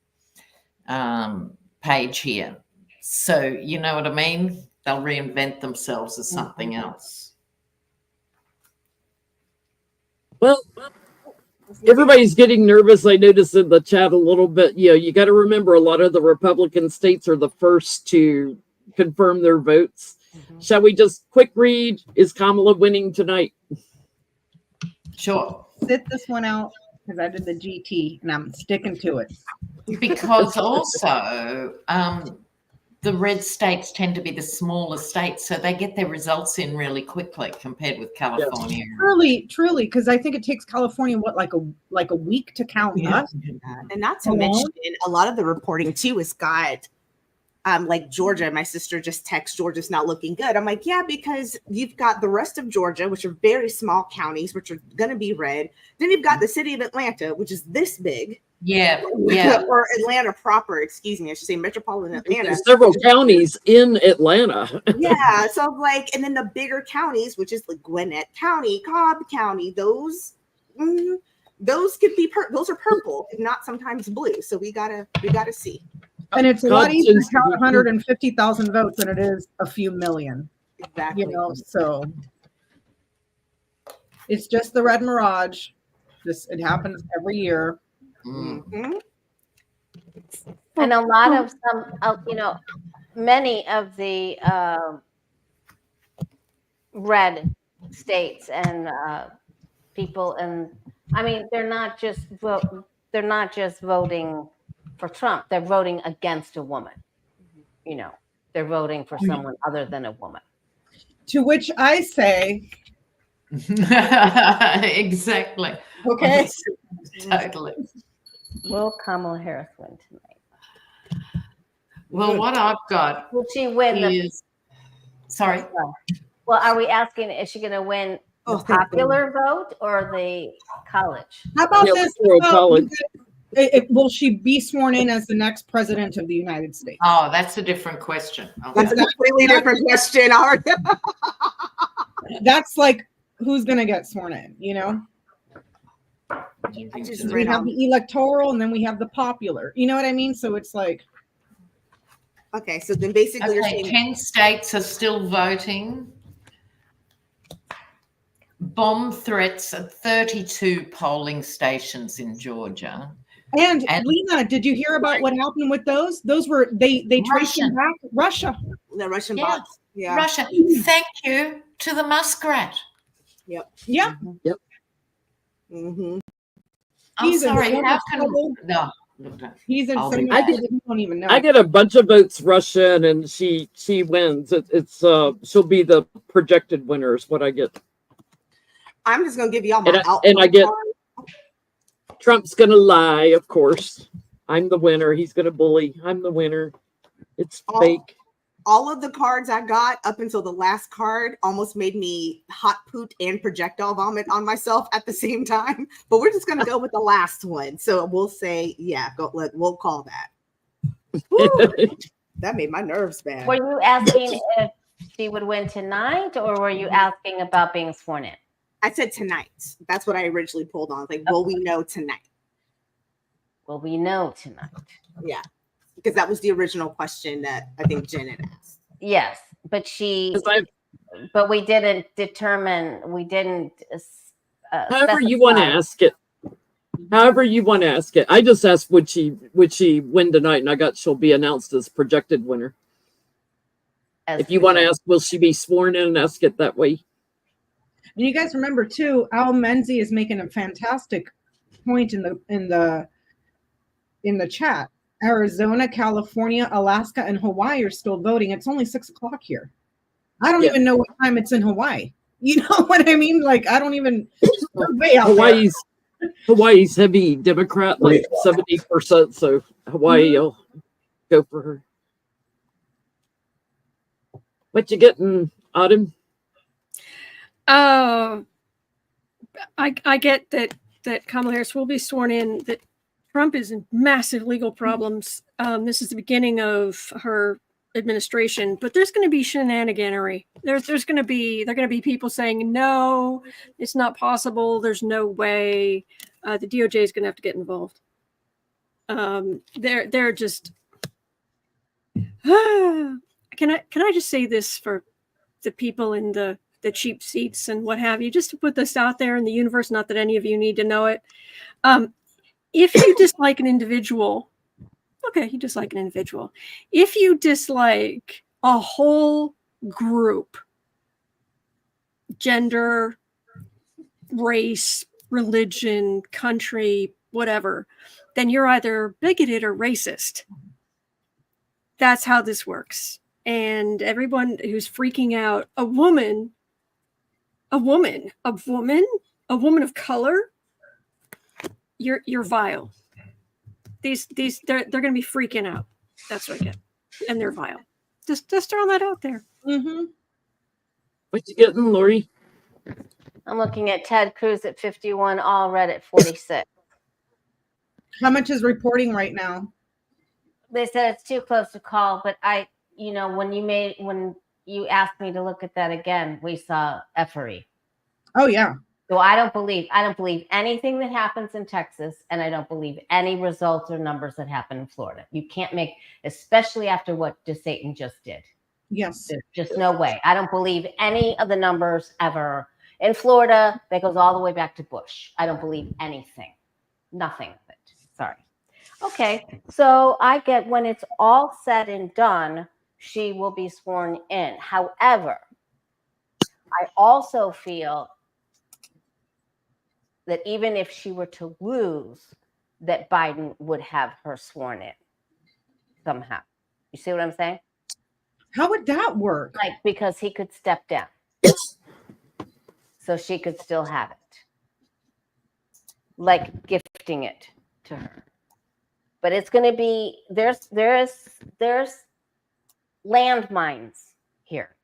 page here. So, you know what I mean? They'll reinvent themselves as something else. Well, everybody's getting nervous. I noticed in the chat a little bit. You got to remember a lot of the Republican states are the first to confirm their votes. Shall we just quick read? Is Kamala winning tonight? Sure. Sit this one out because I did the GT and I'm sticking to it. Because also the red states tend to be the smaller states, so they get their results in really quickly compared with California. Truly, because I think it takes California like a week to count us. And not to mention, a lot of the reporting too has got like Georgia. My sister just texted, Georgia's not looking good. I'm like, yeah, because you've got the rest of Georgia, which are very small counties, which are going to be red. Then you've got the city of Atlanta, which is this big. Yeah. Or Atlanta proper, excuse me, I should say metropolitan Atlanta. There's several counties in Atlanta. Yeah, so like, and then the bigger counties, which is like Gwinnett County, Cobb County, those could be those are purple, if not sometimes blue. So we gotta see. And it's a lot easier to count 150,000 votes than it is a few million. Exactly. So it's just the red mirage. It happens every year. Mm-hmm. And a lot of many of the red states and people, and I mean, they're not just voting for Trump. They're voting against a woman. They're voting for someone other than a woman. To which I say, exactly. okay. Totally. Will Kamala Harris win tonight? Well, what I've got Will she win? is, sorry. Well, are we asking, is she going to win the Oh, thank popular vote or the college? How about The this? Electoral College. Will she be sworn in as the next president of the United States? Oh, that's a different question. That's a completely different question. That's like, who's going to get sworn in, you know? just We read have all- the electoral and then we have the popular. You know what I mean? So it's like, Okay, so then basically you're Okay, saying 10 states are still voting. Bomb threats at 32 polling stations in Georgia. and And- Lena, did you hear about what happened with those? Those were, they traced them Russian. back. Russia. the Russian Yeah. bots. Yeah. Russia, thank you to the muskrat. Yeah. Mm-hmm. I'm He's in sorry, so how much can trouble. no? He's in I'll so be- much I get- trouble, you don't even know. I get a bunch of votes Russian, and she wins. She'll be the projected winner is what I get. I'm just gonna give y'all my And I get- card. Trump's gonna lie, of course. I'm the winner. He's gonna bully. I'm the winner. It's Oh. fake. All of the cards I got up until the last card almost made me hot poot and projectile vomit on myself at the same time. But we're just gonna go with the last one. So we'll say, yeah, we'll call that. Woo, that made my nerves bad. Were you asking if she would win tonight, or were you asking about being sworn in? I said tonight. That's what I originally pulled on. Like, will we know tonight? Well, we know tonight. Yeah. Because that was the original question that I think Jen had asked. Yes, but 'Cause I- but we didn't determine. We didn't. however you want to specify. ask it. However you want to ask it. I just asked would she win tonight, and I got she'll be announced as projected winner. as If you want to projected. ask, will she be sworn in, and ask it that way. And you guys remember too, Al Menzi is making a fantastic point in the chat. Arizona, California, Alaska, and Hawaii are still voting. It's only 6 o'clock here. I don't Yeah. even know what time it's in Hawaii. You know what I mean? Like, I don't even. They're way out there. Hawaii's heavy Democrat, like 70%. So Hawaii, Mhm. will go for her. What you getting, Autumn? I get that Kamala Harris will be sworn in. That Trump is in massive legal problems. This is the beginning of her administration, but there's going to be shenaniganery. They're going to be people saying no, it's not possible. There's no way. The DOJ is going to have to get involved. They're just. Can I just say this for the people in the cheap seats and what have you, just to put this out there in the universe, not that any of you need to know it. If you dislike an individual, okay, you dislike an individual. If you dislike a whole group, gender, race, religion, country, whatever, then you're either bigoted or racist. That's how this works. And everyone who's freaking out, a woman of color, you're vile. These they're going to be freaking out. That's what I get, and they're vile. Just throwing that out there. Mm-hmm. What you getting, Lori? I'm looking at Ted Cruz at 51, all red at 46. How much is reporting right now? They said it's too close to call, but when you asked me to look at that again, we saw effery. Oh yeah. So I don't believe anything that happens in Texas, and I don't believe any results or numbers that happen in Florida. You can't make, especially after what DeSatan just did. Yes. There's just no way. I don't believe any of the numbers ever in Florida. That goes all the way back to Bush. I don't believe anything. Nothing of it. Sorry. Okay. So I get, when it's all said and done, she will be sworn in. However, I also feel that even if she were to lose, that Biden would have her sworn in somehow. You see what I'm saying? How would that work? Like, because he could step down. So she could still have it. Like gifting it to her. But it's going to be, there's landmines here.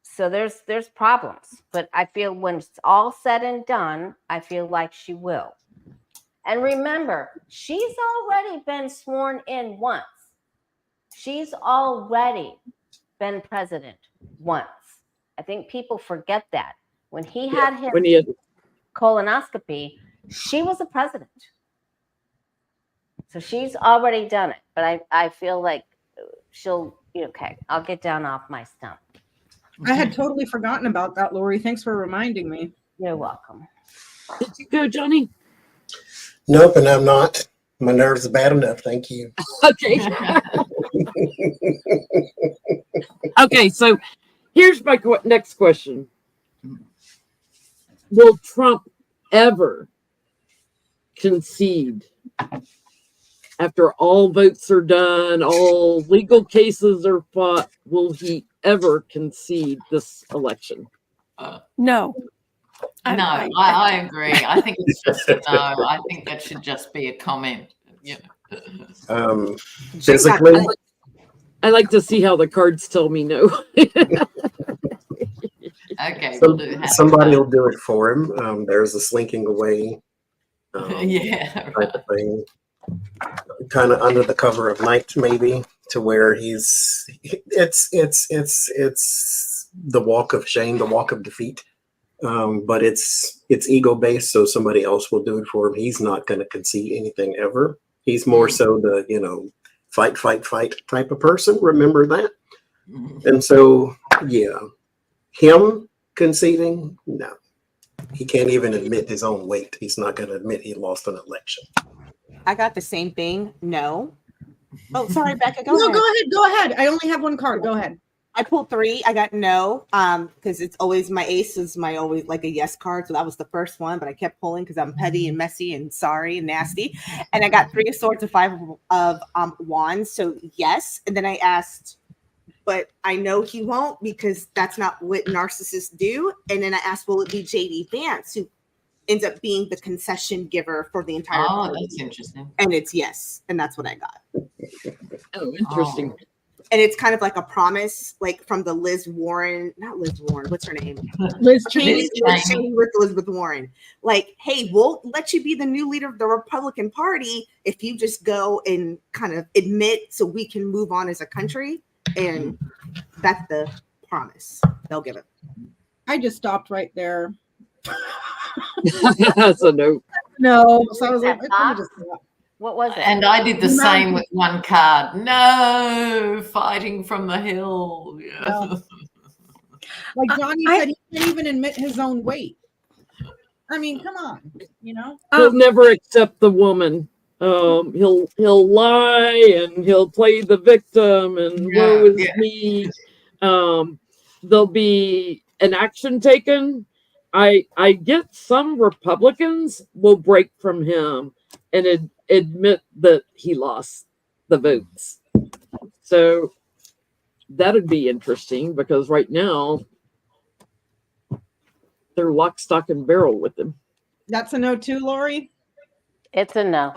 so there's problems, but I feel when it's all said and done, I feel like she will. And remember, she's already been sworn in once. She's already been president once. I think people forget that. When he had his when he had, colonoscopy, she was a president. So she's already done it. But I feel like she'll be okay. I'll get down off my stump. I had totally forgotten about that, Lori. Thanks for reminding me. You're welcome. did you go, Johnny? Nope, and I'm not. My nerves are bad enough. Thank you. Okay. Okay, so here's my next question. Will Trump ever concede after all votes are done, all legal cases are fought? Will he ever concede this election? No. I agree. I think it's just a no. I think that should just be a comment. You know. Physically, I like to see how the cards tell me no. Okay, we'll do that. somebody will do it for him. There's a slinking away Yeah. type of thing, kind of under the cover of night, maybe, to where it's the walk of shame, the walk of defeat. But it's ego based, so somebody else will do it for him. He's not going to concede anything ever. He's more so the fight type of person. Remember that. And so him conceding, no, he can't even admit his own weight. He's not going to admit he lost an election. I got the same thing. No. Oh, sorry, Becca. Go No, ahead. go ahead. I only have one card. Go ahead. I pulled 3. I got no, because it's always my ace is my always like a yes card. So that was the first one, but I kept pulling because I'm petty and messy and sorry and nasty. And I got 3 of swords and 5 of wands. So yes. And then I asked, but I know he won't because that's not what narcissists do. And then I asked, will it be JD Vance who ends up being the concession giver for the entire party? That's interesting. And it's yes. And that's what I got. Oh, interesting. And it's kind of like a promise, like from the not Liz Warren, what's her name? Liz Cheney. Liz Cheney with Elizabeth Warren. Like, hey, we'll let you be the new leader of the Republican Party if you just go and kind of admit so we can move on as a country. And that's the promise they'll give it. I just stopped right there. That's a no. No, so I was like, That I just stop. What was it? And I did the same with one card. No, fighting from the hill. Yeah. No. Like Johnny said, he can't even admit his own weight. I mean, come on, He'll never accept the woman. He'll lie and he'll play the victim and woe is me. There'll be an action taken. I get some Republicans will break from him and admit that he lost the votes. So that'd be interesting because right now they're lock, stock, and barrel with him. That's a no too, Lori. It's a no.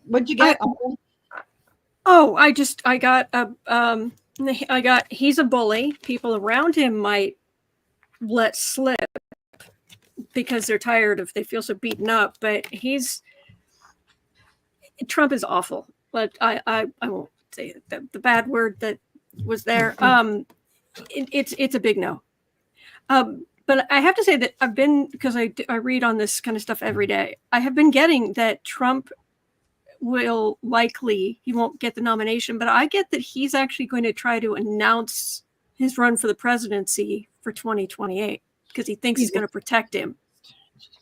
What'd you get? I got he's a bully. People around him might let slip because they're tired of they feel so beaten up, but Trump is awful. But I won't say the bad word that was there. It's a big no. But I have to say that I've been, because I read on this kind of stuff every day, I have been getting that Trump will likely, he won't get the nomination, but I get that he's actually going to try to announce his run for the presidency for 2028 because he thinks he's going to protect him.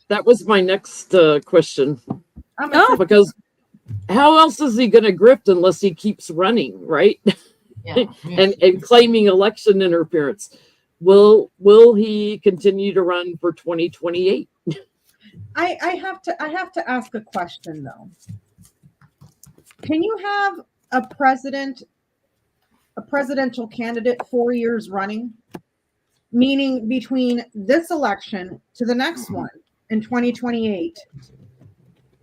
That was my next question. Oh. Because how else is he going to grift unless he keeps running, right? Yeah. and claiming election interference? Will he continue to run for 2028? I have to ask a question though. Can you have a presidential candidate 4 years running? Meaning between this election to the next one in 2028?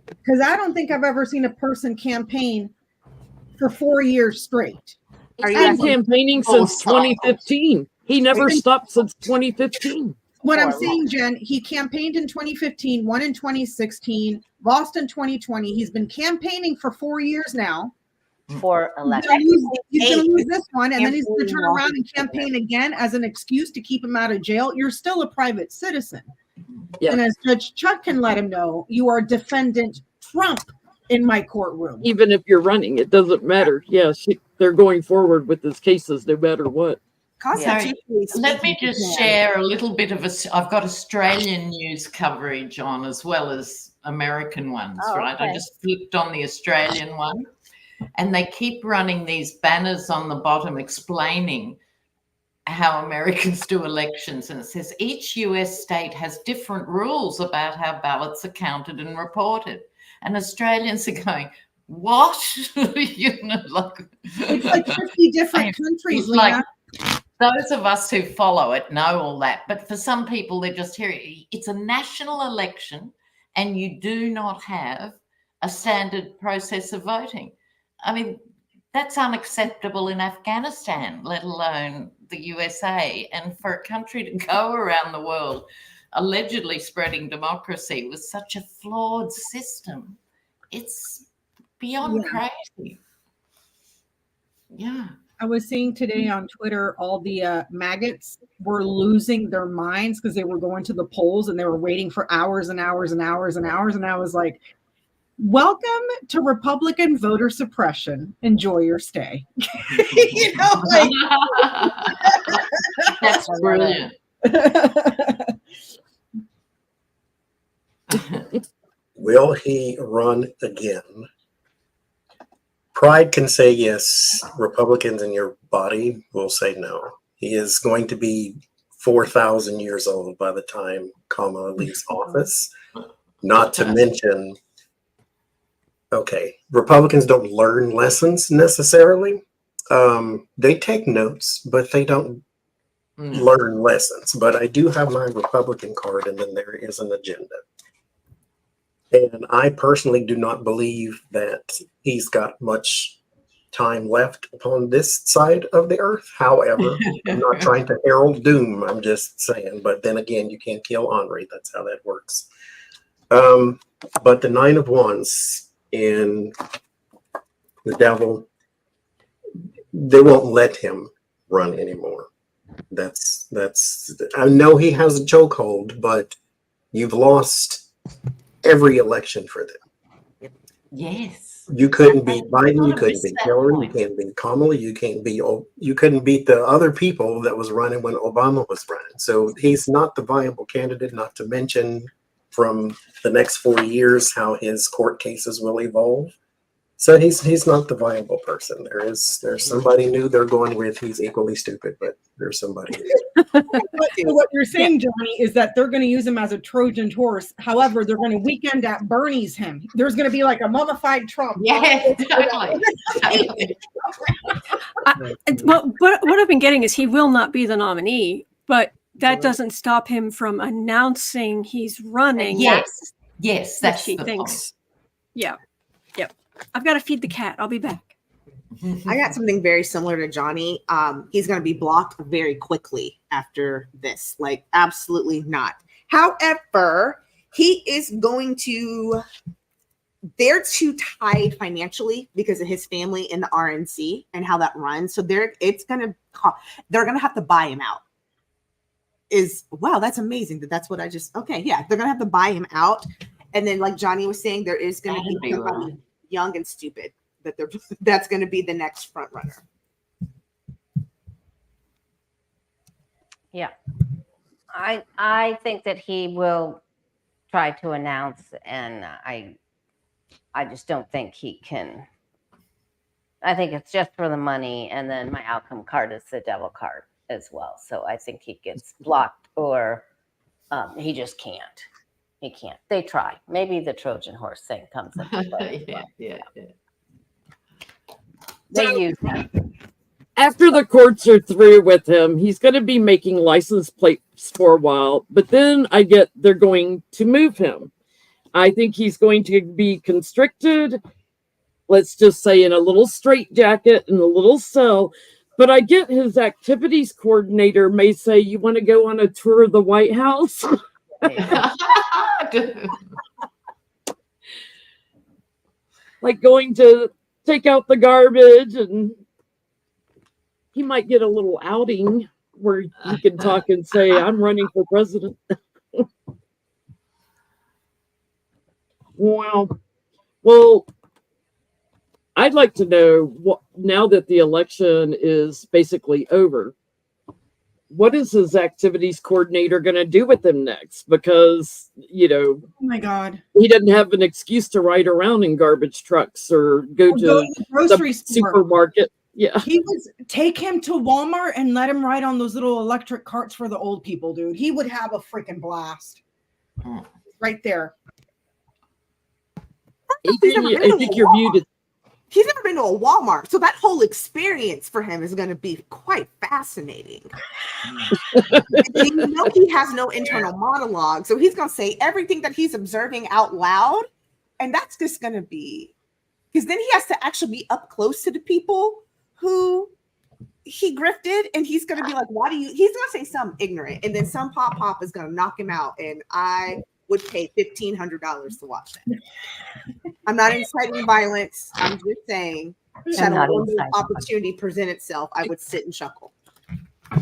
Because I don't think I've ever seen a person campaign for 4 years straight. Are you He's been asking- campaigning Full since cycle. 2015. He never stopped since 2015. What I'm Or saying, Jen, he campaigned in 2015, won in 2016, lost in 2020. He's been campaigning for 4 years now. for He's election. going to lose this one, and then he's going to turn Campaigning around and campaign again as an excuse to keep him out of jail. You're still a private citizen. Yeah. And as Judge Chuck can let him know, you are defendant Trump in my courtroom. Even if you're running, it doesn't matter. Yes, they're going forward with his cases no matter what. Constitutionally Let me speaking, you just can. share a little bit of I've got Australian news coverage on as well as American ones, Oh, right? I okay. just flipped on the Australian one, and they keep running these banners on the bottom explaining how Americans do elections. And it says each US state has different rules about how ballots are counted and reported. And Australians are going, what? You know, like, It's like 50 different countries, it's like, Lena. those of us who follow it know all that. But for some people, they're just hearing it's a national election and you do not have a standard process of voting. I mean, that's unacceptable in Afghanistan, let alone the USA. And for a country to go around the world allegedly spreading democracy with such a flawed system, it's beyond crazy. Yeah. I was seeing today on Twitter, all the maggots were losing their minds because they were going to the polls and they were waiting for hours and hours and hours and hours. And I was like, welcome to Republican voter suppression. Enjoy your stay. You know, like, That's brilliant. Will he run again? Pride can say yes. Republicans in your body will say no. He is going to be 4,000 years old by the time Kamala leaves office. Not to mention, okay, Republicans don't learn lessons necessarily. They take notes, but they don't learn lessons. But I do have my Republican card, and then there is an agenda. And I personally do not believe that he's got much time left upon this side of the earth. However, I'm not trying to herald doom. I'm just saying. But then again, you can't kill Henri. That's how that works. But the Nine of Wands and the Devil, they won't let him run anymore. That's. I know he has a chokehold, but you've lost every election for them. Yes. You couldn't beat Biden, you I couldn't missed beat that Hillary, point. you can't beat Kamala, you couldn't beat the other people that was running when Obama was running. So he's not the viable candidate, not to mention from the next 4 years how his court cases will evolve. So he's not the viable person. There's somebody new they're going with. He's equally stupid, but there's somebody new. what you're saying, Johnny, is that they're going to use him as a Trojan horse. However, they're going to weekend at Bernie's him. There's going to be like a mummified Trump. Yes, totally. Well, what I've been getting is he will not be the nominee, but that doesn't stop him from announcing he's running. Yes. Yes, which that's he the thinks. Yeah. Yep. I've got to feed the cat. I'll be back. point. I got something very similar to Johnny. He's going to be blocked very quickly after this. Like, absolutely not. However, he is going to. They're too tied financially because of his family in the RNC and how that runs. So they're going to have to buy him out. Wow, that's amazing. That's what I just. Okay, yeah, they're going to have to buy him out. And then, like Johnny was saying, there is going to That'd be be somebody right. young and stupid that's going to be the next front runner. Yeah. I think that he will try to announce, and I just don't think he can. I think it's just for the money, and then my outcome card is the devil card as well. So I think he gets blocked, or he just can't. He can't. They try. Maybe the Trojan horse thing comes into play. yeah. They use that. After the courts are through with him, he's going to be making license plates for a while, but then I get they're going to move him. I think he's going to be constricted let's just say, in a little straitjacket and a little cell. But I get his activities coordinator may say, you want to go on a tour of the White House? Like going to take out the garbage, and he might get a little outing where he can talk and say, I'm running for president. Wow. Well, I'd like to know what, now that the election is basically over, what is his activities coordinator going to do with him next? Because, Oh my God. he doesn't have an excuse to ride around in garbage trucks or go to the grocery the store. supermarket. Yeah. He would take him to Walmart and let him ride on those little electric carts for the old people, dude. He would have a freaking blast. Right there. Adrian, I think you're muted. He's never been to a Walmart, so that whole experience for him is going to be quite fascinating. He has no internal monologue, so he's going to say everything that he's observing out loud, and that's just going to be, because then he has to actually be up close to the people who he grifted, and he's going to be like, why do you, he's going to say something ignorant, and then some pop is going to knock him out, and I would pay $1,500 to watch that. I'm not inciting violence. I'm just saying, should a opportunity present itself, I would sit and chuckle.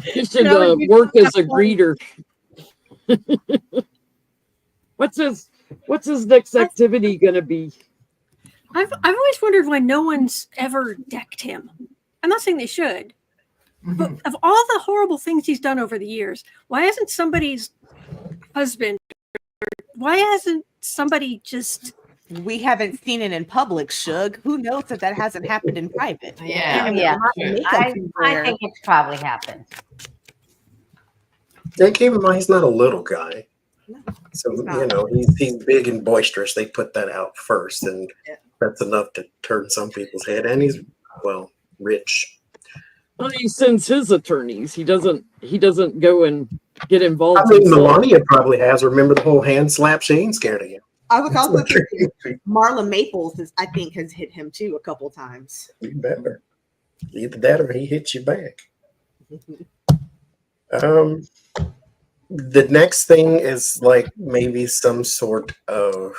He should work as a greeter. What's his next activity going to be? I've always wondered why no one's ever decked him. I'm not saying they should, but of all the horrible things he's done over the years, why hasn't somebody's husband? Why hasn't somebody just? We haven't seen it in public, Shug. Who knows that hasn't happened in private? Yeah. I think it's probably happened. They keep in mind he's not a little guy. So, he's big and boisterous. They put that out first, and that's enough to turn some people's head. And he's, rich. Well, he sends his attorneys. He doesn't go and get involved. I mean, Melania probably has. Remember the whole hand slap? She ain't scared of him. I was also thinking Marla Maples I think has hit him too a couple times. You better. Either that or he hits you back. The next thing is like maybe some sort of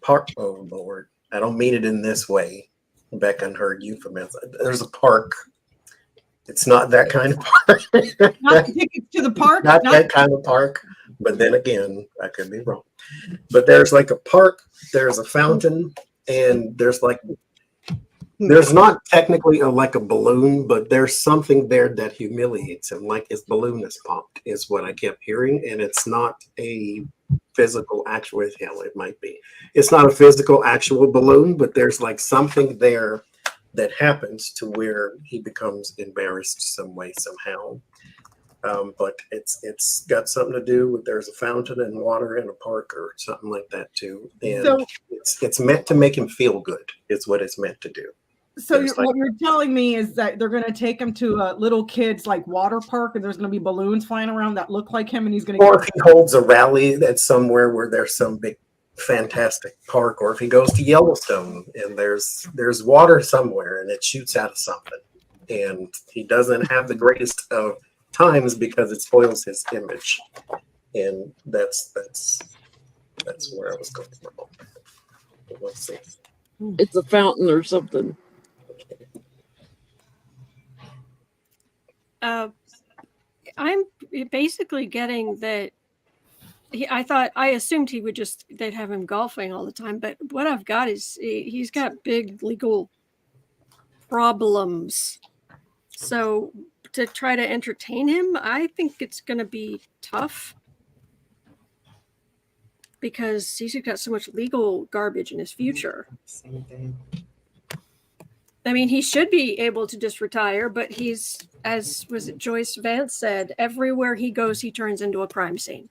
park. Oh Lord, I don't mean it in this way. Beck unheard euphemism. There's a park. It's not that kind of park. Not tickets to the park. Not that kind of park. But then again, I could be wrong. But there's like a park, there's a fountain, and there's not technically like a balloon, but there's something there that humiliates him, like his balloon is popped, is what I kept hearing. And it's not a physical actual, hell, it might be. It's not a physical actual balloon, but there's like something there that happens to where he becomes embarrassed some way, somehow. But it's got something to do with there's a fountain and water in a park or something like that too. And so, it's meant to make him feel good. It's what it's meant to do. So what you're telling me is that they're going to take him to a little kid's like water park, and there's going to be balloons flying around that look like him, and he's going to. Or if he holds a rally at somewhere where there's some big fantastic park, or if he goes to Yellowstone and there's water somewhere and it shoots out of something, and he doesn't have the greatest of times because it spoils his image, and that's where I was going from. Let's see. It's a fountain or something. I'm basically getting that. I assumed they'd have him golfing all the time, but what I've got is he's got big legal problems. So to try to entertain him, I think it's going to be tough because he's got so much legal garbage in his future. Same thing. I mean, he should be able to just retire, but he's, as was it Joyce Vance said, everywhere he goes, he turns into a crime scene.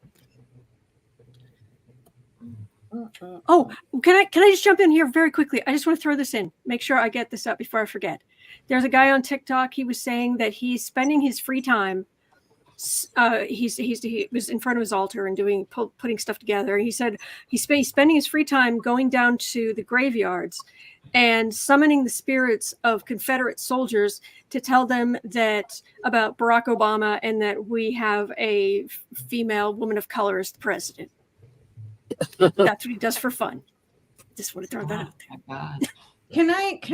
Oh, can I just jump in here very quickly? I just want to throw this in. Make sure I get this up before I forget. There's a guy on TikTok. He was saying that he's spending his free time he was in front of his altar and putting stuff together. He said he's spending his free time going down to the graveyards and summoning the spirits of Confederate soldiers to tell them that about Barack Obama and that we have a female woman of color as the president. That's what he does for fun. Just want to throw that out there. Oh, God. Can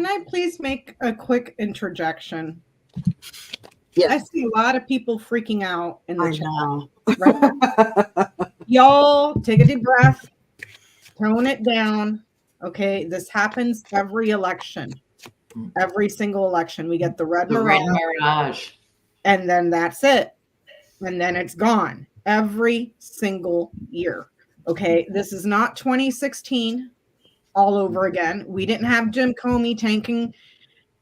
I please make a quick interjection? Yes. I see a lot of people freaking out in the I chat. know. Right? Y'all take a deep breath, tone it down. Okay, this happens every election. Every single election, we get the red The red mirage, mirage. and then that's it. And then it's gone every single year. Okay, this is not 2016 all over again. We didn't have Jim Comey tanking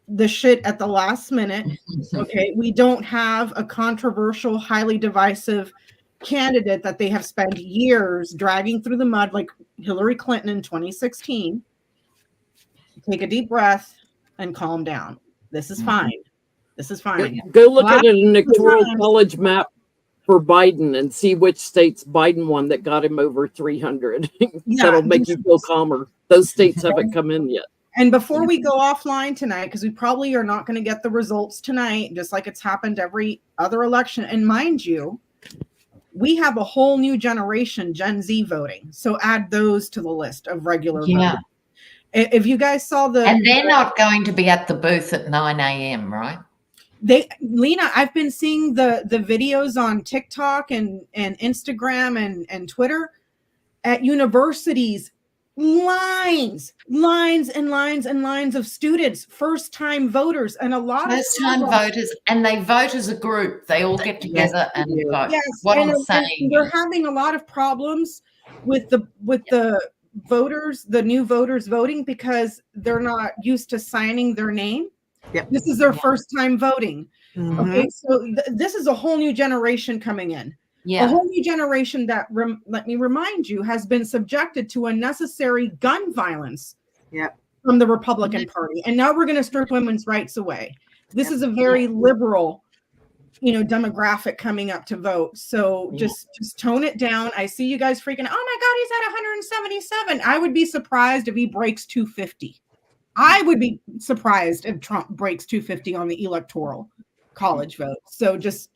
the shit at the last minute. Okay, we don't have a controversial, highly divisive candidate that they have spent years dragging through the mud like Hillary Clinton in 2016. Take a deep breath and calm down. This is fine. This is fine. Go look at an Electoral College map for Biden and see which states Biden won that got him over 300. That'll make you feel calmer. Those states haven't come in yet. And before we go offline tonight, because we probably are not going to get the results tonight, just like it's happened every other election. And mind you, we have a whole new generation, Gen Z voting. So add those to the list of regular Yeah. voting. If you guys saw And they're not going to be at the booth at 9 a.m., right? Lena, I've been seeing the videos on TikTok and Instagram and Twitter at universities. Lines and lines of students, first-time voters, and a lot First-time voters, and they vote as a group. They all get together and vote. Yes, What and, I'm saying, and they're having a lot of problems with the voters, the new voters voting because they're not used to signing their name. Yep. This is their first time voting. Mhm. Okay, so this is a whole new generation coming in. A yeah, whole new generation that, let me remind you, has been subjected to unnecessary gun violence Yep. from the Republican Party. And now we're going to strip women's rights away. This is a very liberal, demographic coming up to vote. So just tone it down. I see you guys freaking, oh my God, he's at 177. I would be surprised if he breaks 250. I would be surprised if Trump breaks 250 on the Electoral College vote. So just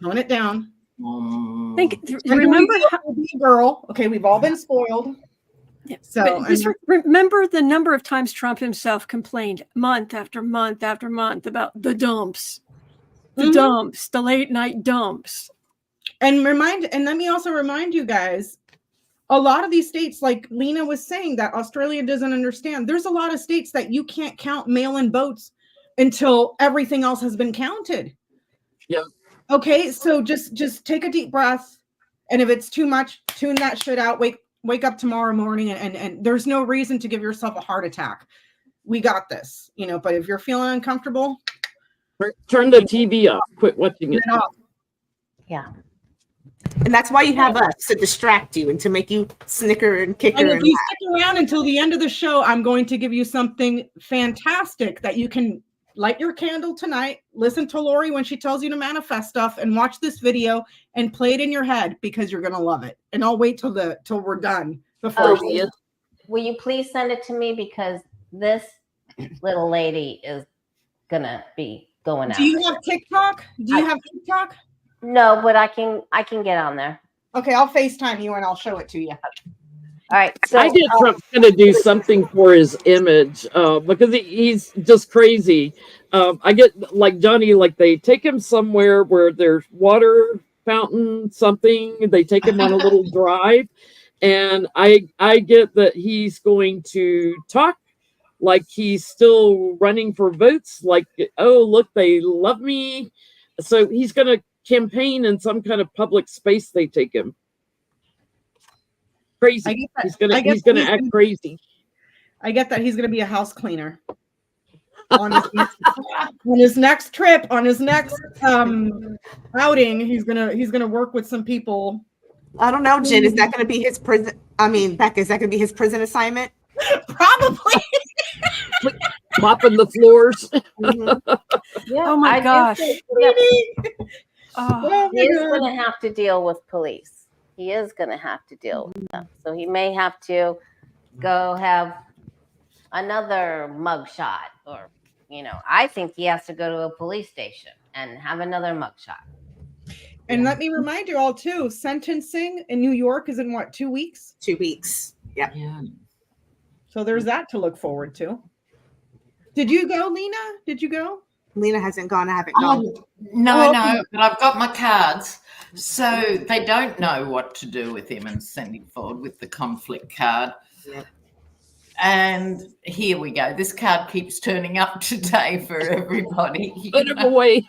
tone it down. Remember how, girl. Okay, we've all been spoiled. yeah, So but just remember the number of times Trump himself complained month after month after month about the dumps, the late night dumps. And let me also remind you guys, a lot of these states, like Lena was saying, that Australia doesn't understand. There's a lot of states that you can't count mail-in votes until everything else has been counted. Yeah. Okay, so just take a deep breath, and if it's too much, tune that shit out. Wake up tomorrow morning, and there's no reason to give yourself a heart attack. We got this, but if you're feeling uncomfortable, Turn the TV off. Quit watching it. turn it off. Yeah. And that's why you have us, to distract you and to make you snicker and kicker. And if And you stick around until the end of the show, I'm going to give you something fantastic that you can light your candle tonight, listen to Lori when she tells you to manifest stuff, and watch this video and play it in your head because you're gonna love it. And I'll wait till we're done before. Will you please send it to me, because this little lady is gonna be going out. Do you have TikTok? No, but I can get on there. Okay, I'll FaceTime you and I'll show it to you. All right. So I get Trump's going to do something for his image because he's just crazy. I get like Johnny, like they take him somewhere where there's water fountain, something. They take him on a little drive, and I get that he's going to talk like he's still running for votes. Like, oh look, they love me. So he's going to campaign in some kind of public space. They take him. Crazy. He's gonna act crazy. I get that he's gonna be a house cleaner on his next trip, on his next outing. He's gonna work with some people. I don't know, Jen. Is that going to be his prison? I mean, Becca, is that going to be his prison assignment? Probably. Mopping the floors. Mhm. yeah, Oh my I gosh. do think- Oh, Oh He is my going God. to have to deal with police. He is going to have to deal with them. So he may have to go have another mugshot, or, I think he has to go to a police station and have another mugshot. And let me remind you all too, sentencing in New York is in what, 2 weeks? 2 weeks. Yeah. Yeah. So there's that to look forward to. Did you go, Lena? Did you go? Lena hasn't gone. I haven't gone. Oh, no, Oh, no, but I've got my cards. So they don't know what to do with him and send him forward with the conflict card. Yep. And here we go. This card keeps turning up today for everybody. Put him away.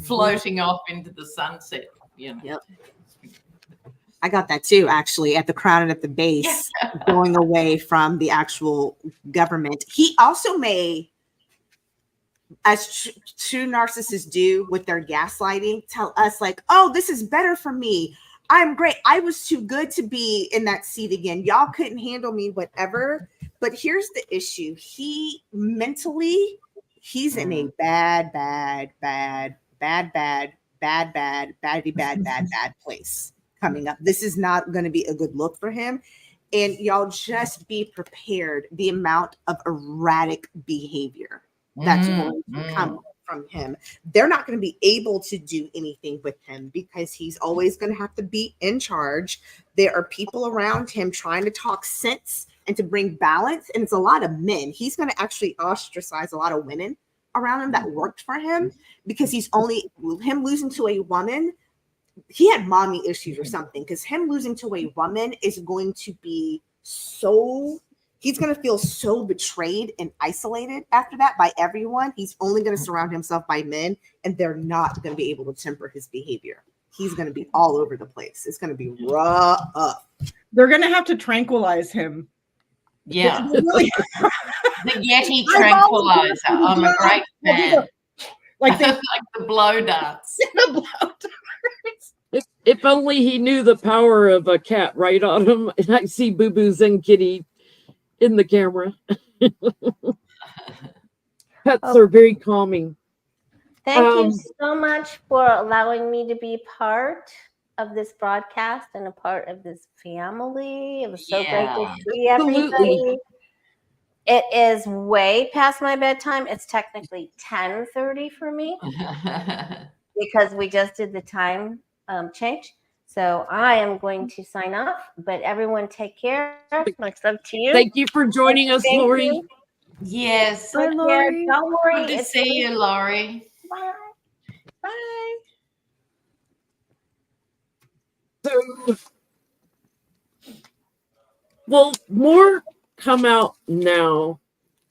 Floating off into the sunset. Yep. I got that too, actually, at the crown and at the base, going away from the actual government. He also may, as true narcissists do with their gaslighting, tell us like, oh, this is better for me. I'm great. I was too good to be in that seat again. Y'all couldn't handle me, whatever. But here's the issue. He mentally, he's in a bad place coming up. This is not going to be a good look for him. And y'all just be prepared. The amount of erratic behavior that's going to come from him. They're not going to be able to do anything with him because he's always going to have to be in charge. There are people around him trying to talk sense and to bring balance. And it's a lot of men. He's going to actually ostracize a lot of women around him that worked for him because him losing to a woman. He had mommy issues or something, because him losing to a woman is going to be he's going to feel so betrayed and isolated after that by everyone. He's only going to surround himself by men, and they're not going to be able to temper his behavior. He's going to be all over the place. It's going to be rough. They're going to have to tranquilize him. Yeah. Really, The Yeti tranquilizer. I'm a great fan. like they Like the blow darts. If only he knew the power of a cat, right, Autumn? And I see Boo Boo's and Kitty in the camera. Pets are very calming. Thank you so much for allowing me to be part of this broadcast and a part of this family. It was so great to see everybody. Absolutely. It is way past my bedtime. It's technically 10:30 for me because we just did the time change. So I am going to sign off, but everyone take care. Much love to you. Thank you for joining us, Thank Lori. you. Yes. Bye, Take care. Lori. Don't worry. Good to see you, Laurie. Bye. Bye. So, will more come out now?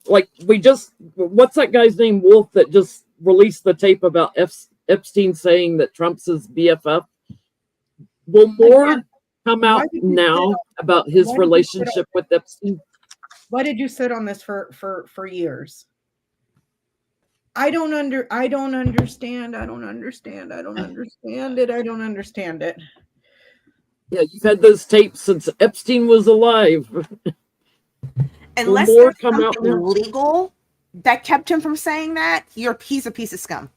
Like what's that guy's name, Wolf, that just released the tape about Epstein saying that Trump's his BFF? Will more come out now about his relationship with Epstein? Why did you sit on this for years? I don't understand it. Yeah, you've had those tapes since Epstein was alive. Unless more there's come out something now? legal that kept him from saying that, he's a piece of scum.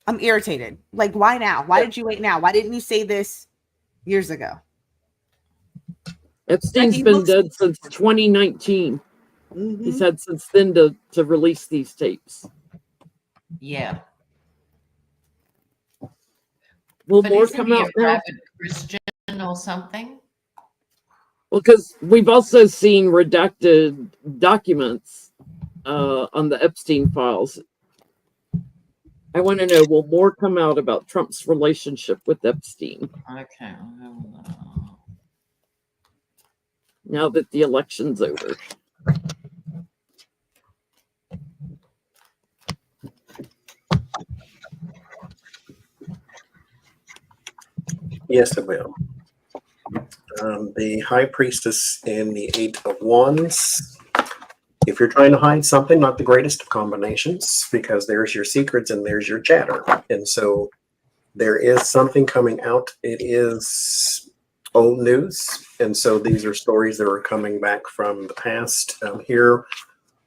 I'm irritated. Like, why now? Why did you wait now? Why didn't you say this years ago? Epstein's been dead since 2019. He's had since then to release these tapes. Yeah. Will But more isn't come he out a now? rabid Christian or something? Well, because we've also seen redacted documents on the Epstein files. I want to know, will more come out about Trump's relationship with Epstein Okay. now that the election's over? Yes, it will. The High Priestess and the Eight of Wands. If you're trying to hide something, not the greatest of combinations, because there's your secrets and there's your chatter. And so there is something coming out. It is old news. And so these are stories that are coming back from the past. Here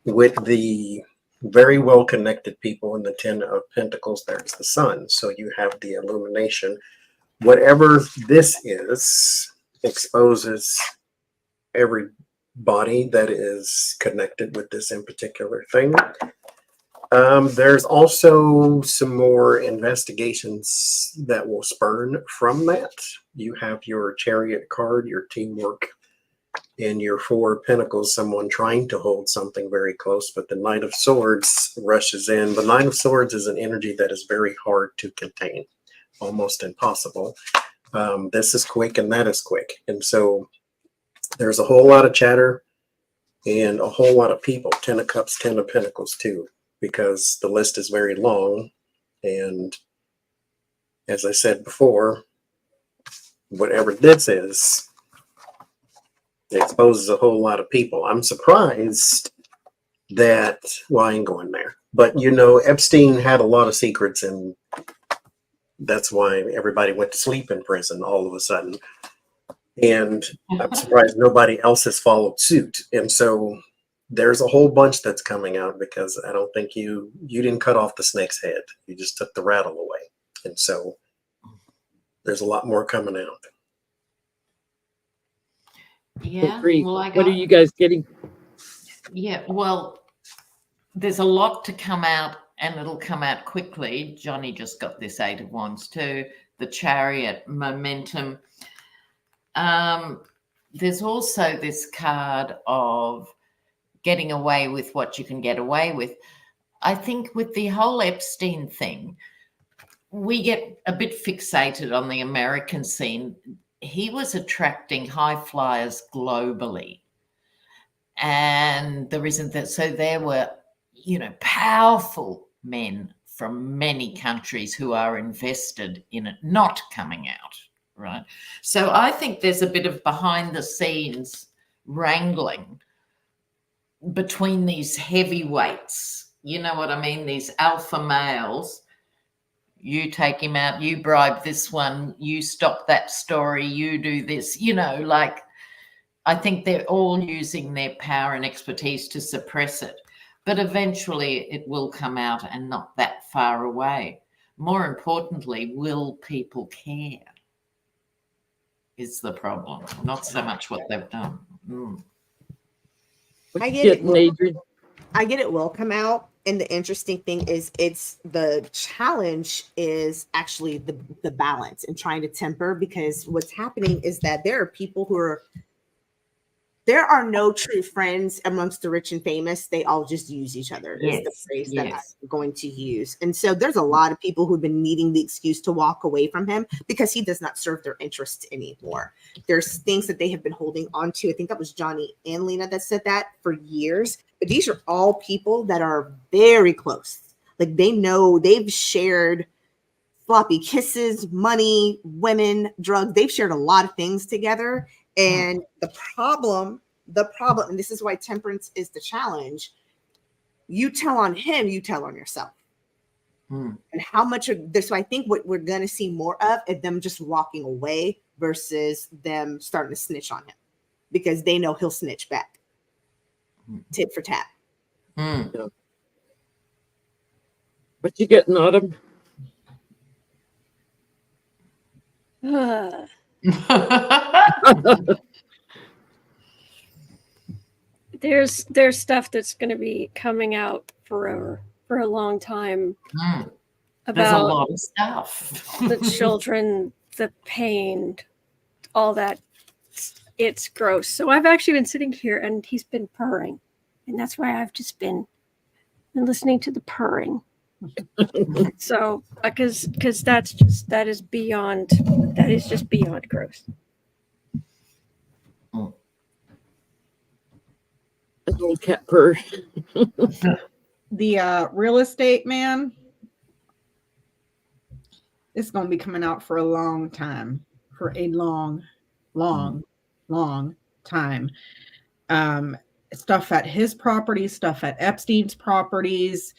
with the very well connected people in the 10 of Pentacles. There's the sun. So you have the illumination. Whatever this is exposes everybody that is connected with this in particular thing. There's also some more investigations that will spurn from that. You have your Chariot card, your teamwork, and your Four of Pentacles, someone trying to hold something very close, but the Knight of Swords rushes in. The Knight of Swords is an energy that is very hard to contain, almost impossible. This is quick and that is quick. And so there's a whole lot of chatter and a whole lot of people. 10 of Cups, 10 of Pentacles too, because the list is very long. And as I said before, whatever this is, it exposes a whole lot of people. I'm surprised that, well, I ain't going there. But, you know, Epstein had a lot of secrets, and that's why everybody went to sleep in prison all of a sudden. And I'm surprised nobody else has followed suit. And so there's a whole bunch that's coming out, because I don't think you didn't cut off the snake's head. You just took the rattle away. And so there's a lot more coming out. Yeah. Agree. Well, What are you guys getting? Yeah, well, there's a lot to come out, and it'll come out quickly. Johnny just got this 8 of Wands too, the Chariot, momentum. There's also this card of getting away with what you can get away with. I think with the whole Epstein thing, we get a bit fixated on the American scene. He was attracting high flyers globally. And the reason that, so there were, you know, powerful men from many countries who are invested in it not coming out, right? So I think there's a bit of behind the scenes wrangling between these heavyweights, you know what I mean? These alpha males. You take him out, you bribe this one, you stop that story, you do this, you know, like, I think they're all using their power and expertise to suppress it. But eventually it will come out, and not that far away. More importantly, will people care? Is the problem, not so much what they've done. I get it. Adrian? I get it will come out. And the interesting thing is, it's the challenge is actually the balance and trying to temper, because what's happening is that there are people who are, there are no true friends amongst the rich and famous. They all just use each other. Is the phrase that I'm going to use. And so there's a lot of people who've been needing the excuse to walk away from him because he does not serve their interests anymore. There's things that they have been holding on to. I think that was Johnny and Lena that said that for years. But these are all people that are very close. Like, they know, they've shared floppy kisses, money, women, drugs. They've shared a lot of things together. And the problem, and this is why temperance is the challenge. You tell on him, you tell on yourself. And how much of this, so I think what we're going to see more of is them just walking away versus them starting to snitch on him, because they know he'll snitch back. Tit for tat. Yeah. What you getting, Autumn? There's stuff that's going to be coming out forever, for a long time, There's a about lot of stuff. the children, the pain, all that. It's gross. So I've actually been sitting here, and he's been purring, and that's why I've just been listening to the purring. So because that is just beyond gross. An old cat purr. The real estate man is going to be coming out for a long time, for a long time. Stuff at his properties, stuff at Epstein's properties.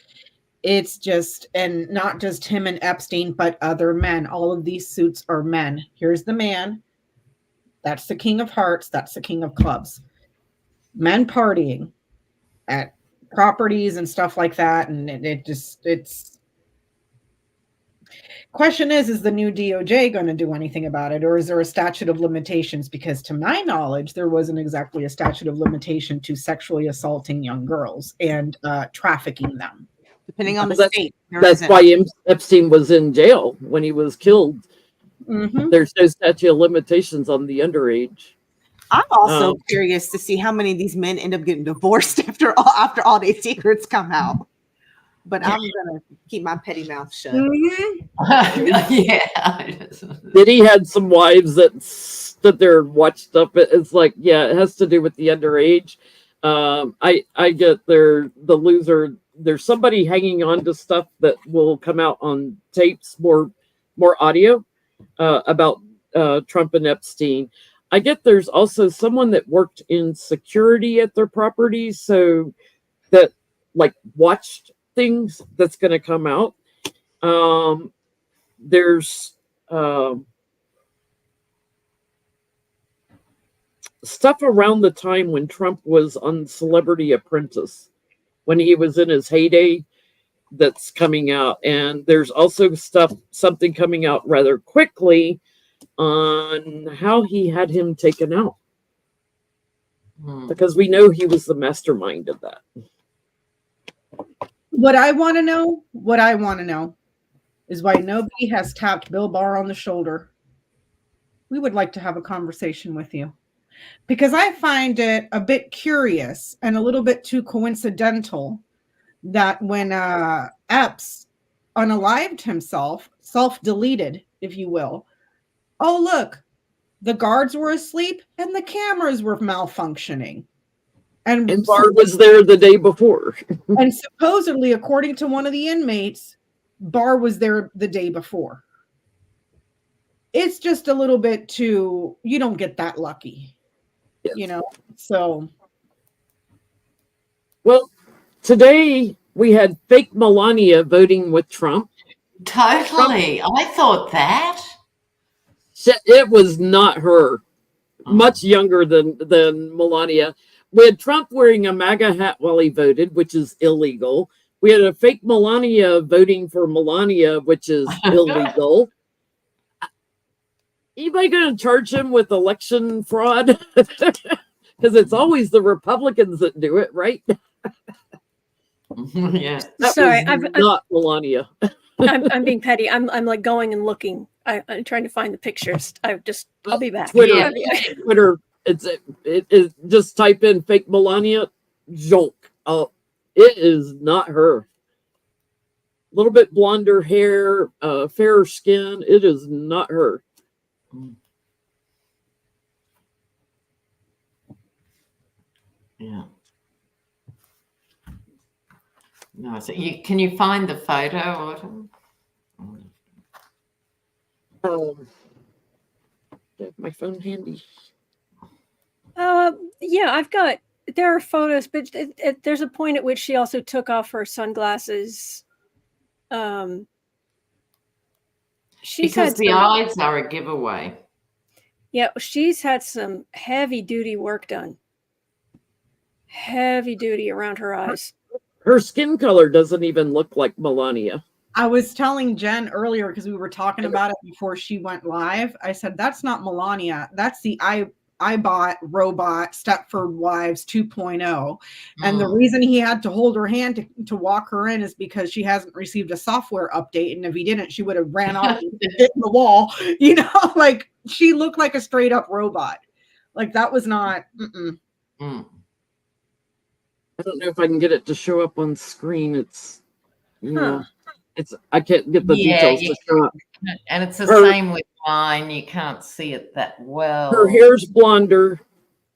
It's just, and not just him and Epstein, but other men. All of these suits are men. Here's the man. That's the King of Hearts. That's the King of Clubs. Men partying at properties and stuff like that. And it's question is the new DOJ going to do anything about it, or is there a statute of limitations? Because to my knowledge, there wasn't exactly a statute of limitation to sexually assaulting young girls and trafficking them. Depending on the That's- state. there That's isn't. why Epstein was in jail when he was killed. Mm-hmm. There's no statute of limitations on the underage. I'm also Um, curious to see how many of these men end up getting divorced after all their secrets come out. But I'm gonna keep my petty mouth shut. Yeah. Diddy had some wives that stood there and watched stuff. It's like, yeah, it has to do with the underage. I get the loser. There's somebody hanging on to stuff that will come out on tapes, more audio about Trump and Epstein. I get there's also someone that worked in security at their properties, so that like watched things that's going to come out. There's stuff around the time when Trump was on Celebrity Apprentice, when he was in his heyday, that's coming out. And there's also something coming out rather quickly on how he had him taken out, because we know he was the mastermind of that. What I want to know is why nobody has tapped Bill Barr on the shoulder. We would like to have a conversation with you, because I find it a bit curious and a little bit too coincidental that when Epps unalived himself, self-deleted, if you will, oh, look, the guards were asleep and the cameras were malfunctioning. And Barr was there the day before. And supposedly, according to one of the inmates, Barr was there the day before. It's just a little bit too, you don't get that lucky, you know? So. Well, today we had fake Melania voting with Trump. Totally. I thought that. It was not her. Much younger than Melania. We had Trump wearing a MAGA hat while he voted, which is illegal. We had a fake Melania voting for Melania, which is illegal. Anybody going to charge him with election fraud? Because it's always the Republicans that do it, right? Yeah. That Sorry, was not Melania. I'm being petty. I'm like going and looking. I'm trying to find the pictures. I'll be back. Twitter, Yeah. Twitter. It just type in fake Melania. Joke. Oh, it is not her. A little bit blonder hair, fairer skin. It is not her. Yeah. No, so can you find the photo, Autumn? I have my phone handy. Yeah, there are photos, but there's a point at which she also took off her sunglasses. Because the eyes are a giveaway. Yeah, she's had some heavy duty work done. Heavy duty around her eyes. Her skin color doesn't even look like Melania. I was telling Jen earlier, because we were talking about it before she went live. I said, that's not Melania. That's the iBot robot Stepford Wives 2.0. And the reason he had to hold her hand to walk her in is because she hasn't received a software update. And if he didn't, she would have ran off and hit in the wall. You know, like she looked like a straight up robot. Like that was not. I don't know if I can get it to show up on screen. It's, I can't get the details to show up. And it's the same with mine. You can't see it that well. Her hair's blonder.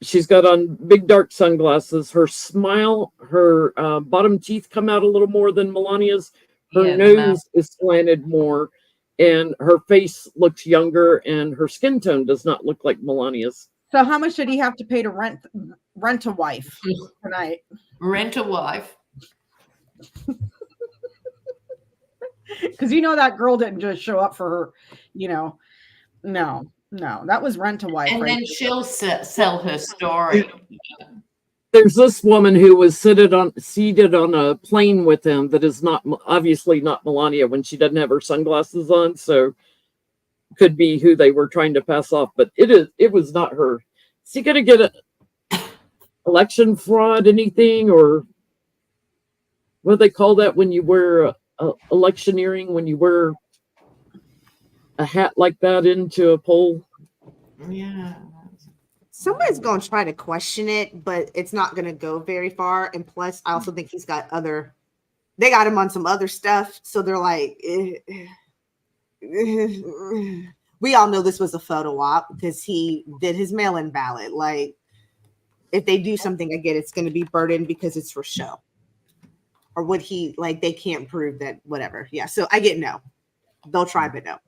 She's got on big dark sunglasses. Her smile, her bottom teeth come out a little more than Melania's. Her nose is slanted more, and her face looks younger, and her skin tone does not look like Melania's. So how much did he have to pay to rent a wife tonight? Rent a wife. Because that girl didn't just show up for her, no, that was rent a wife. And right then she'll sell her story. there's this woman who was seated on a plane with him that is not obviously not Melania when she doesn't have her sunglasses on, so could be who they were trying to pass off, but it was not her. Is he going to get a election fraud, anything, or what do they call that when you wear electioneering, when you wear a hat like that into a poll? Yeah. Somebody's going to try to question it, but it's not going to go very far. And plus, I also think he's got they got him on some other stuff. So they're like, we all know this was a photo op because he did his mail-in ballot. Like, if they do something again, it's going to be burdened because it's for show. Or would he, like, they can't prove that, whatever. Yeah, so I get no. They'll try, but no.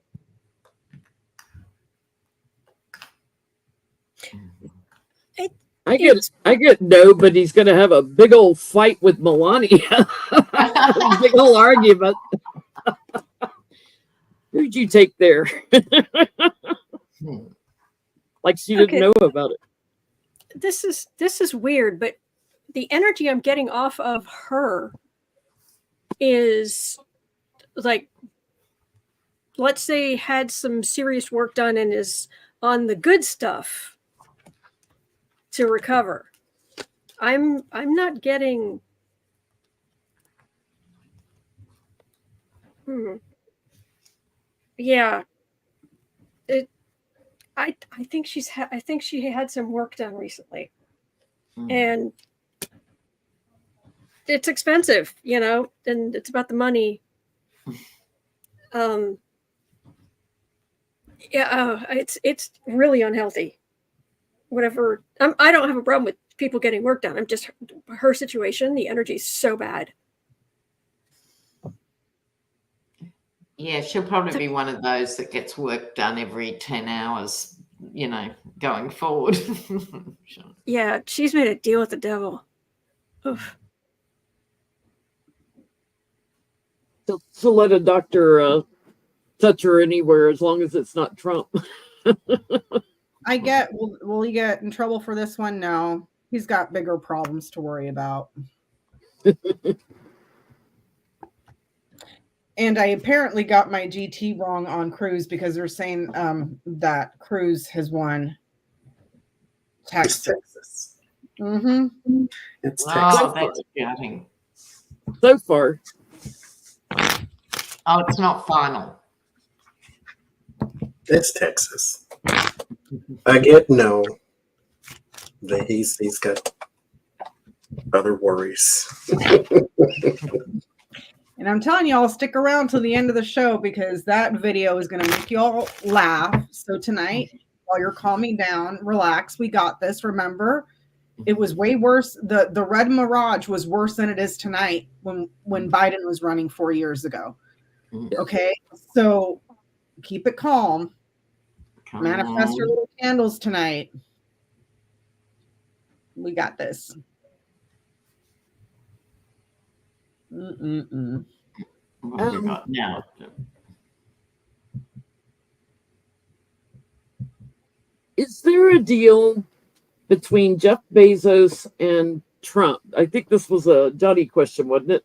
I get no, but he's going to have a big old fight with Melania. Big old argument. Who'd you take there? Like she didn't know about it. This is weird, but the energy I'm getting off of her is like, let's say had some serious work done and is on the good stuff to recover. I'm not getting yeah. I think I think she had some work done recently. And it's expensive, and it's about the money. It's really unhealthy. Whatever. I don't have a problem with people getting work done. I'm just her situation. The energy is so bad. Yeah, she'll probably be one of those that gets work done every 10 hours, going forward. Yeah, she's made a deal with the devil. Oof. To let a doctor touch her anywhere as long as it's not Trump. Will he get in trouble for this one? No. He's got bigger problems to worry about. And I apparently got my GT wrong on Cruz because they're saying that Cruz has won Texas. Mm-hmm. It's Texas. Oh, that's gutting. So far. Oh, it's not final. It's Texas. I get no. That he's got other worries. And I'm telling y'all, stick around till the end of the show because that video is going to make y'all laugh. So tonight, while you're calming down, relax. We got this. Remember, it was way worse. The red mirage was worse than it is tonight when Biden was running 4 years ago. Okay, so keep it calm. Manifest your little candles tonight. We got this. What have we got now? Is there a deal between Jeff Bezos and Trump? I think this was a Johnny question, wasn't it?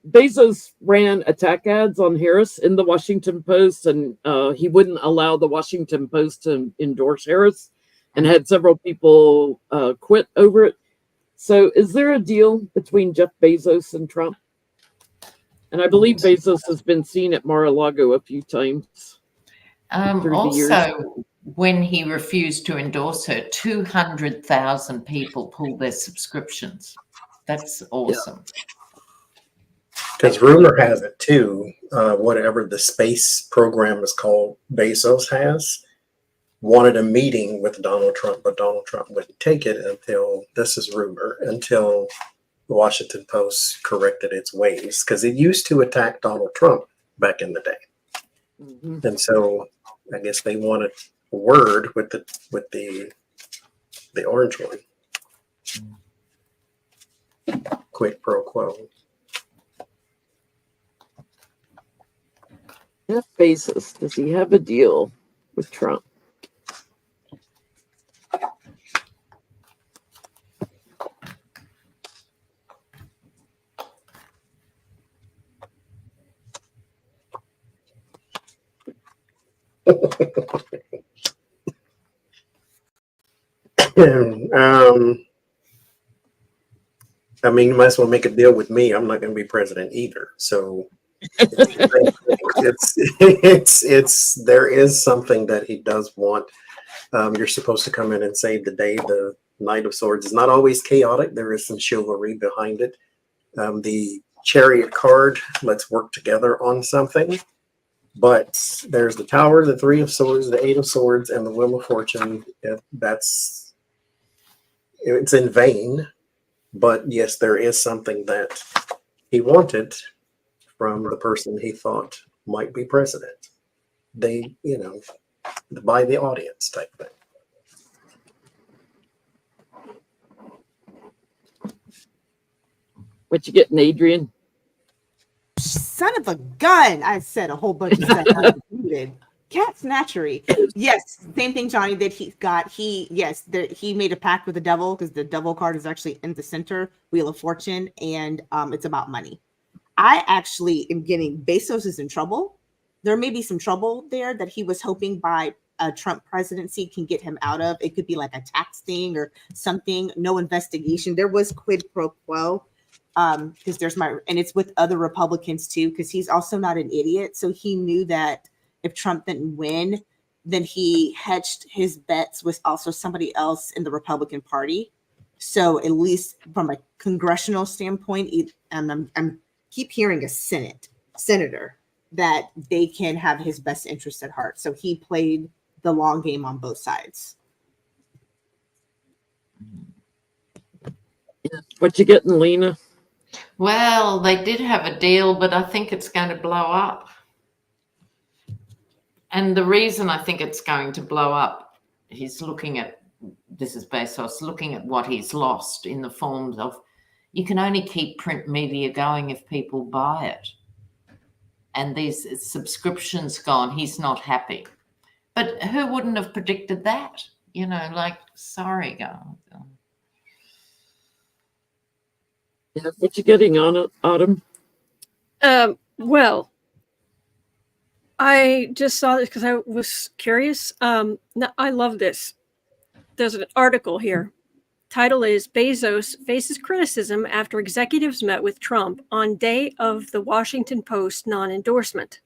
Bezos ran attack ads on Harris in the Washington Post, and he wouldn't allow the Washington Post to endorse Harris and had several people quit over it. So is there a deal between Jeff Bezos and Trump? And I believe Bezos has been seen at Mar-a-Lago a few times. Also, when he refused to endorse her, 200,000 people pulled their subscriptions. That's awesome. Because rumor has it too, whatever the space program is called, Bezos has, wanted a meeting with Donald Trump, but Donald Trump wouldn't take it until, this is rumor, until the Washington Post corrected its ways. Because it used to attack Donald Trump back in the day. Mm-hmm. And so I guess they wanted a word with the orange one. Quid pro quo. Jeff Bezos, does he have a deal with Trump? I mean, you might as well make a deal with me. I'm not going to be president either. So it's there is something that he does want. You're supposed to come in and save the day. The Knight of Swords is not always chaotic. There is some chivalry behind it. The Chariot card, let's work together on something. But there's the Tower, the Three of Swords, the Eight of Swords, and the Wheel of Fortune. It's in vain. But yes, there is something that he wanted from the person he thought might be president. They, by the audience type thing. What you getting, Adrian? Son of a gun! I said a whole bunch of stuff. Cat snatchery. Yes, same thing, Johnny. That he made a pact with the devil, because the devil card is actually in the center, Wheel of Fortune, and it's about money. I actually am getting Bezos is in trouble. There may be some trouble there that he was hoping by a Trump presidency can get him out of. It could be like a tax thing or something. No investigation. There was quid pro quo. Because and it's with other Republicans too, because he's also not an idiot. So he knew that if Trump didn't win, then he hedged his bets with also somebody else in the Republican Party. So at least from a congressional standpoint, I'm keep hearing a senator that they can have his best interest at heart. So he played the long game on both sides. What you getting, Lena? Well, they did have a deal, but I think it's going to blow up. And the reason I think it's going to blow up, this is Bezos, looking at what he's lost in the forms of, you can only keep print media going if people buy it. And these subscriptions gone, he's not happy. But who wouldn't have predicted that? Sorry, God. Yeah, what you getting on it, Autumn? Well, I just saw this because I was curious. I love this. There's an article here. Title is Bezos faces criticism after executives met with Trump on day of the Washington Post non-endorsement.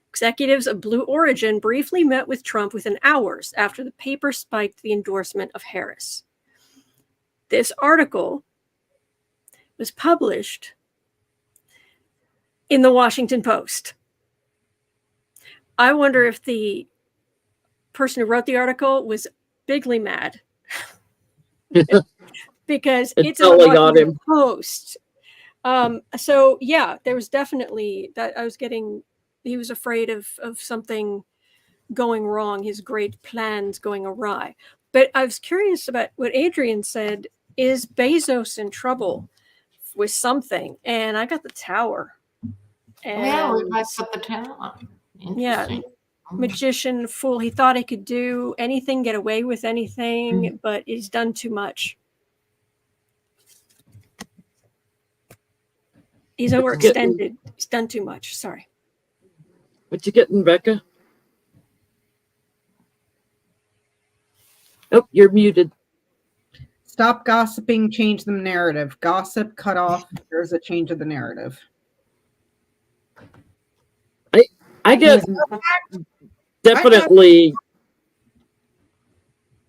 Executives of Blue Origin briefly met with Trump within hours after the paper spiked the endorsement of Harris. This article was published in the Washington Post. I wonder if the person who wrote the article was bigly mad because it's in the Washington Post. So yeah, there was definitely that. He was afraid of something going wrong, his great plans going awry. But I was curious about what Adrian said. Is Bezos in trouble with something? And I got the Tower. Yeah, we might put the Tower. Yeah, magician, fool. He thought he could do anything, get away with anything, but he's done too much. He's overextended. He's done too much. Sorry. What you getting, Becca? Oh, you're muted. Stop gossiping, change the narrative. Gossip, cut off. There's a change of the narrative. I guess definitely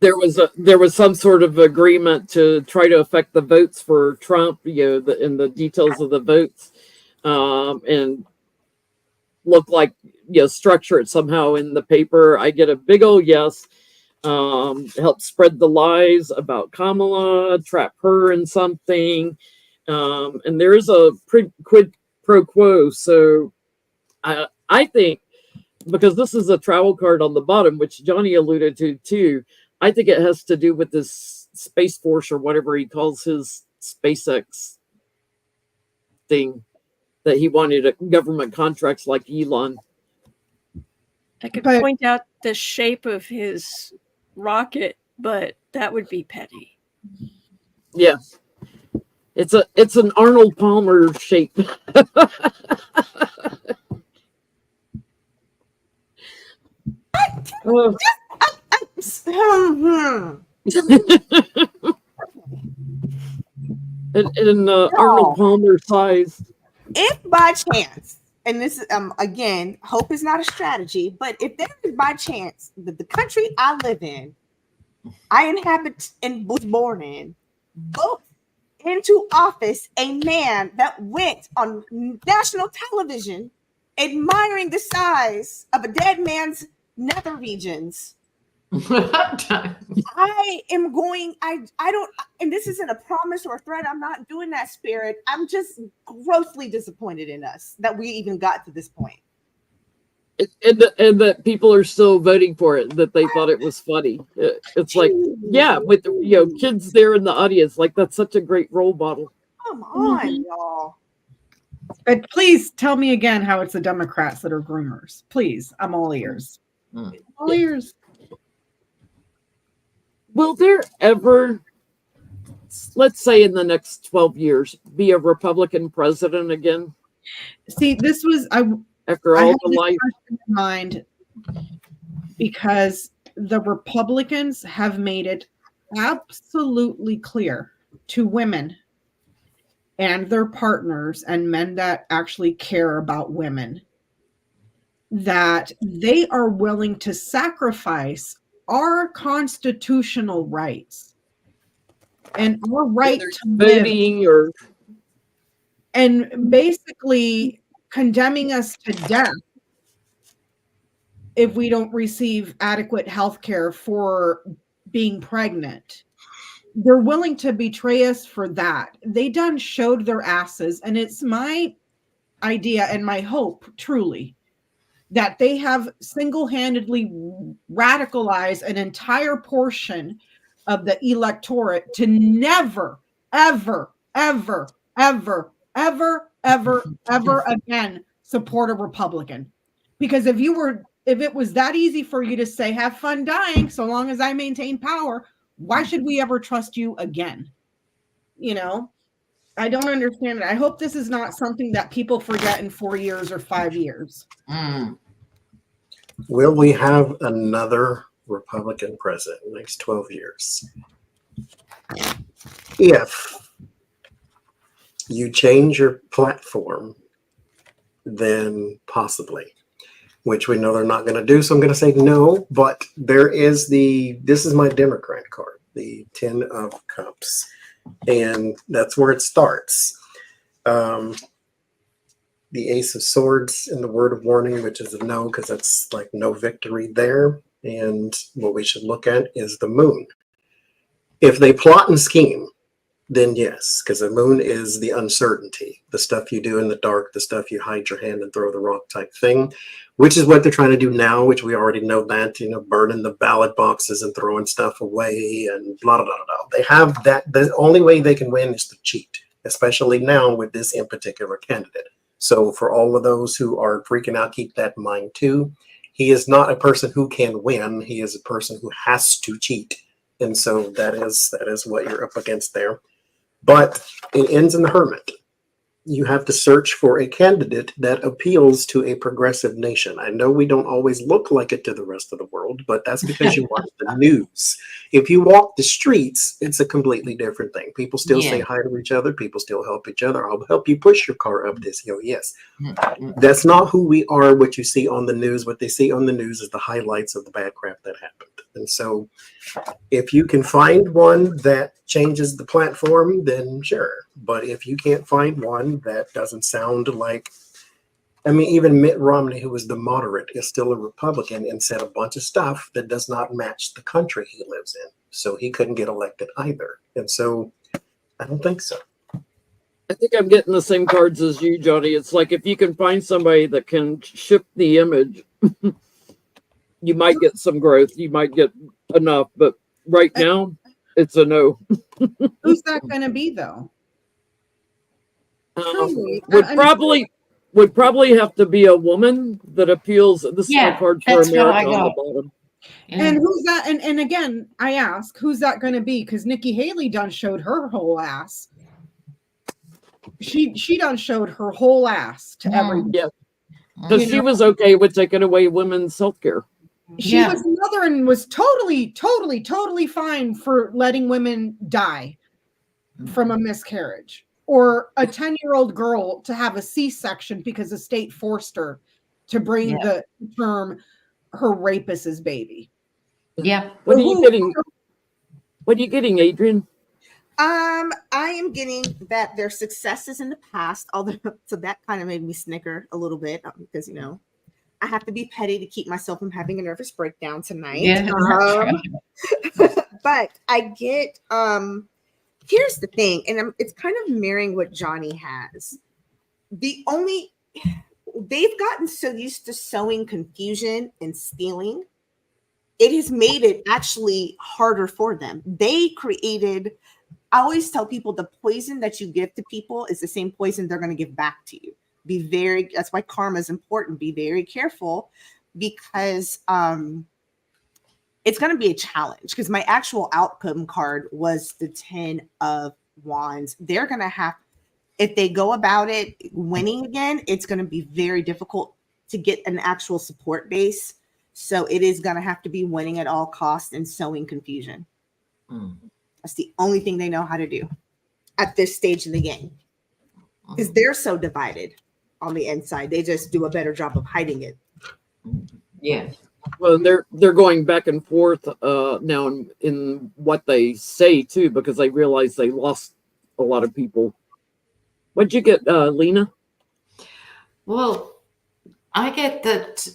there was some sort of agreement to try to affect the votes for Trump, in the details of the votes, and look like structure it somehow in the paper. I get a big old yes. Help spread the lies about Kamala, trap her in something, and there is a quid pro quo. So I think, because this is a travel card on the bottom, which Johnny alluded to too, I think it has to do with this Space Force or whatever he calls his SpaceX thing, that he wanted government contracts like Elon. I could point out the shape of his rocket, but that would be petty. Yeah. It's an Arnold Palmer shape. Oh. and Arnold Palmer size. If by chance, and this is again, hope is not a strategy, but if there is by chance that the country I live in, I inhabit and was born in, vote into office a man that went on national television admiring the size of a dead man's nether regions, I am going, I don't, and this isn't a promise or a threat. I'm not doing that, Spirit. I'm just grossly disappointed in us that we even got to this point. And that people are still voting for it, that they thought it was funny. It's like, yeah, with kids there in the audience, like that's such a great role model. Come on, y'all. But please tell me again how it's the Democrats that are groomers. Please, I'm all ears. All ears. Will there ever, let's say in the next 12 years, be a Republican president again? See, this was after I all have the this life. question in mind because the Republicans have made it absolutely clear to women and their partners and men that actually care about women that they are willing to sacrifice our constitutional rights and our right to live, Voting or and basically condemning us to death if we don't receive adequate health care for being pregnant. They're willing to betray us for that. They done showed their asses, and it's my idea and my hope, truly, that they have single-handedly radicalized an entire portion of the electorate to never, ever, ever, ever, ever, ever, ever again support a Republican. Because if it was that easy for you to say, have fun dying so long as I maintain power, why should we ever trust you again? I don't understand it. I hope this is not something that people forget in 4 years or 5 years. Will we have another Republican president in the next 12 years? If you change your platform, then possibly, which we know they're not going to do. So I'm going to say no, but this is my Democrat card, the 10 of Cups. And that's where it starts. The Ace of Swords in the Word of Warning, which is a no, because that's like no victory there. And what we should look at is the moon. If they plot and scheme, then yes, because the moon is the uncertainty, the stuff you do in the dark, the stuff you hide your hand and throw the rock type thing, which is what they're trying to do now, which we already know that, burning the ballot boxes and throwing stuff away and blah, blah, blah, blah. They have that. The only way they can win is to cheat, especially now with this in particular candidate. So for all of those who are freaking out, keep that in mind too. He is not a person who can win. He is a person who has to cheat. And so that is what you're up against there. But it ends in the Hermit. You have to search for a candidate that appeals to a progressive nation. I know we don't always look like it to the rest of the world, but that's because you watch the news. If you walk the streets, it's a completely different thing. People still say hi to each other. People still help each other. I'll help you push your car up this hill. Yes. That's not who we are, what you see on the news. What they see on the news is the highlights of the bad crap that happened. And so if you can find one that changes the platform, then sure. But if you can't find one that doesn't sound like, even Mitt Romney, who was the moderate, is still a Republican and said a bunch of stuff that does not match the country he lives in. So he couldn't get elected either. And so I don't think so. I think I'm getting the same cards as you, Johnny. It's like if you can find somebody that can shift the image, you might get some growth. You might get enough. But right now, it's a no. Who's that going to be, though? Truly, would probably have to be a woman that appeals. This is my card for that's what I America on the got. bottom. And who's that? And again, I ask, who's that going to be? Because Nikki Haley done showed her whole ass. She done showed her whole ass to everyone. Yeah, because she was okay with taking away women's health care. She Yeah. was a mother and was totally fine for letting women die from a miscarriage, or a 10-year-old girl to have a C-section because the state forced her to bring Yeah. the term her rapist's baby. Yeah. What are you getting? What are you getting, Adrian? I am getting that their successes in the past, although so that kind of made me snicker a little bit because I have to be petty to keep myself from having a nervous breakdown tonight. Yeah. But I get here's the thing, and it's kind of mirroring what Johnny has. They've gotten so used to sowing confusion and stealing, it has made it actually harder for them. They created, I always tell people, the poison that you give to people is the same poison they're going to give back to you. That's why karma is important. Be very careful, because it's going to be a challenge, because my actual outcome card was the 10 of Wands. They're going to have, if they go about it winning again, it's going to be very difficult to get an actual support base. So it is going to have to be winning at all costs and sowing confusion. That's the only thing they know how to do at this stage of the game, because they're so divided on the inside. They just do a better job of hiding it. Yeah. Well, they're going back and forth now in what they say too, because they realize they lost a lot of people. What'd you get, Lena? Well, I get that.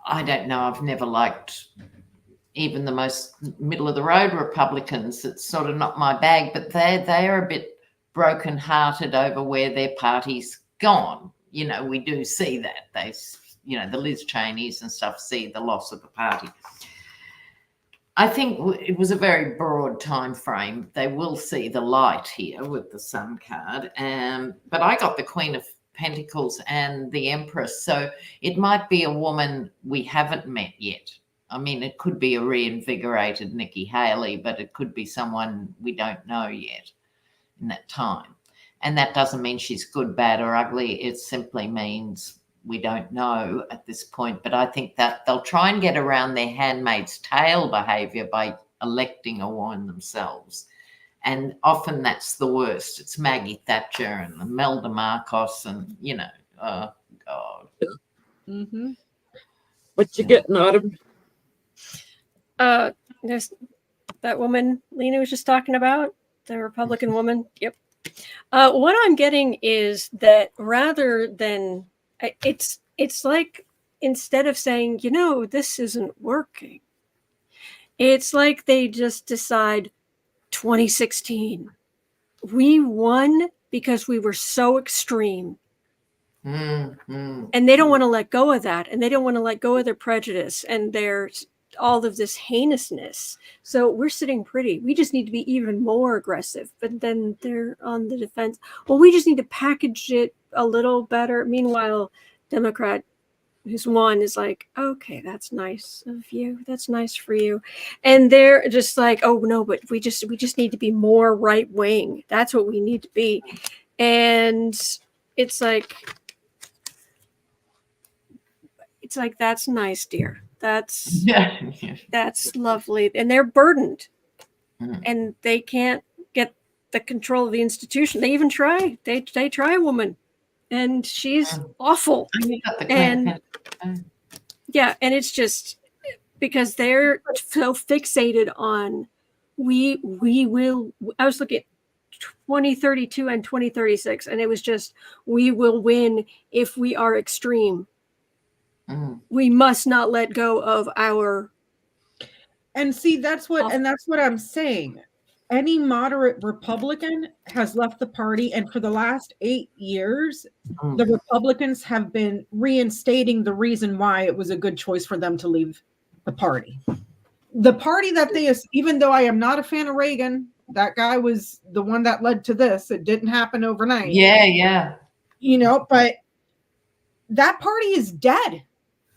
I don't know. I've never liked even the most middle of the road Republicans. It's sort of not my bag, but they are a bit broken-hearted over where their party's gone. We do see that. The Liz Cheneys and stuff see the loss of the party. I think it was a very broad time frame. They will see the light here with the Sun card. But I got the Queen of Pentacles and the Empress. So it might be a woman we haven't met yet. I mean, it could be a reinvigorated Nikki Haley, but it could be someone we don't know yet in that time. And that doesn't mean she's good, bad, or ugly. It simply means we don't know at this point. But I think that they'll try and get around their handmaid's tale behavior by electing a woman themselves. And often that's the worst. It's Maggie Thatcher and Imelda Marcos and, oh, God. Mm-hmm. What you getting, Autumn? There's that woman Lena was just talking about, the Republican woman. Yep. What I'm getting is that rather than it's like, instead of saying, this isn't working, it's like they just decide 2016, we won because we were so extreme. Mm-hmm. And they don't want to let go of that. And they don't want to let go of their prejudice and their all of this heinousness. So we're sitting pretty. We just need to be even more aggressive. But then they're on the defense. Well, we just need to package it a little better. Meanwhile, Democrat who's won is like, okay, that's nice of you. That's nice for you. And they're just like, oh no, but we just need to be more right wing. That's what we need to be. And it's like, that's nice, dear. That's lovely. And they're burdened. And they can't get the control of the institution. They even try. They try a woman. And she's awful. And yeah, and it's just because they're so fixated on we will. I was looking at 2032 and 2036, and it was just, we will win if we are extreme. We must not let go of our. And see, that's what I'm saying. Any moderate Republican has left the party, and for the last 8 years, the Republicans have been reinstating the reason why it was a good choice for them to leave the party. The party that they, even though I am not a fan of Reagan, that guy was the one that led to this. It didn't happen overnight. Yeah. But that party is dead.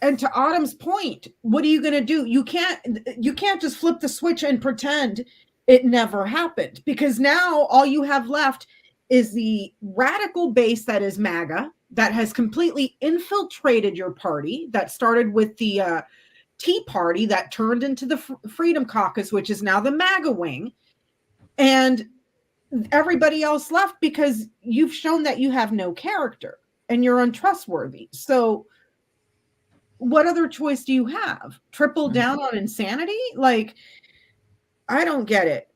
And to Autumn's point, what are you going to do? You can't just flip the switch and pretend it never happened, because now all you have left is the radical base that is MAGA, that has completely infiltrated your party, that started with the Tea Party, that turned into the Freedom Caucus, which is now the MAGA wing, and everybody else left because you've shown that you have no character and you're untrustworthy. So what other choice do you have? Triple down on insanity? Like, I don't get it.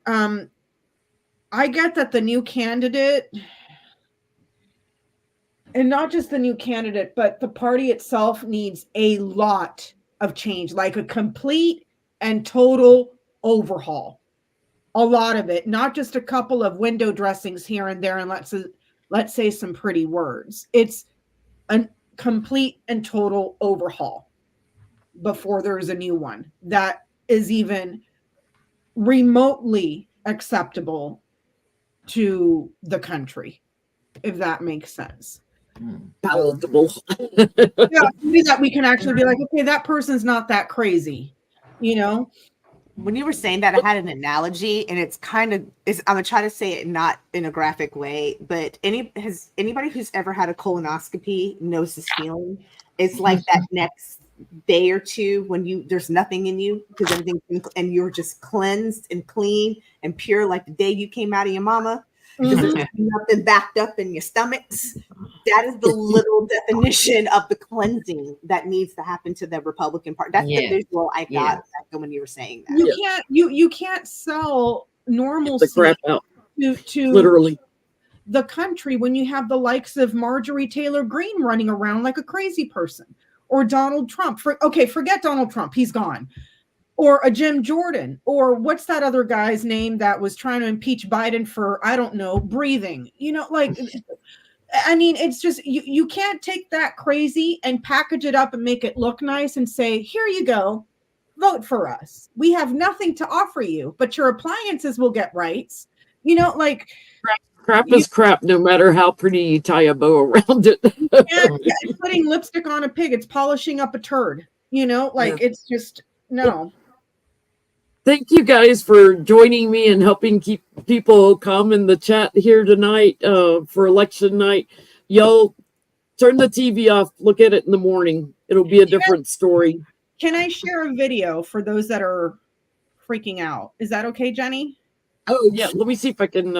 I get that the new candidate, and not just the new candidate, but the party itself needs a lot of change, like a complete and total overhaul. A lot of it, not just a couple of window dressings here and there, and let's say some pretty words. It's a complete and total overhaul before there's a new one that is even remotely acceptable to the country, if that makes sense. Palatable. Yeah, maybe that we can actually be like, okay, that person's not that crazy, you know? When you were saying that, I had an analogy, and I'm gonna try to say it not in a graphic way, but anybody who's ever had a colonoscopy knows this feeling. It's like that next day or two when there's nothing in you because everything, and you're just cleansed and clean and pure, like the day you came out of your mama. Because there's nothing backed up in your stomachs. That is the literal definition of the cleansing that needs to happen to the Republican Party. That's the visual I got when you were saying that. You can't sell normalcy the crap out. to Literally the country when you have the likes of Marjorie Taylor Greene running around like a crazy person, or Donald Trump. Forget Donald Trump, he's gone. Or a Jim Jordan, or what's that other guy's name that was trying to impeach Biden for, I don't know, breathing. You know, like, I mean, it's just, you can't take that crazy and package it up and make it look nice and say, here you go, vote for us. We have nothing to offer you, but your appliances will get rights. You know, like, crap is crap, no matter how pretty you tie a bow around it. it's putting lipstick on a pig. It's polishing up a turd. You know, like, it's just, no. Thank you guys for joining me and helping keep people calm in the chat here tonight for election night. Y'all turn the TV off, look at it in the morning. It'll be a different story. Can I share a video for those that are freaking out? Is that okay, Jenny? Oh, yeah. Let me see if I can.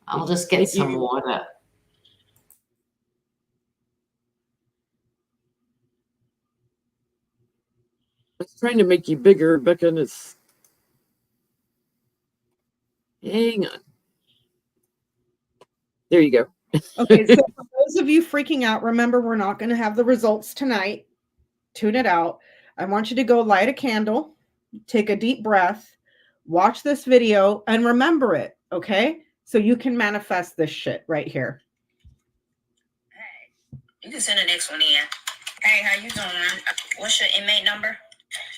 I'll just get some water. I was trying to make you bigger, Becca, and it's... Hang on. There you go. Okay, so for those of you freaking out, remember, we're not going to have the results tonight. Tune it out. I want you to go light a candle, take a deep breath, watch this video, and remember it, okay? So you can manifest this shit right here. Hey, you can send the next one in. Hey, how you doing? What's your inmate number?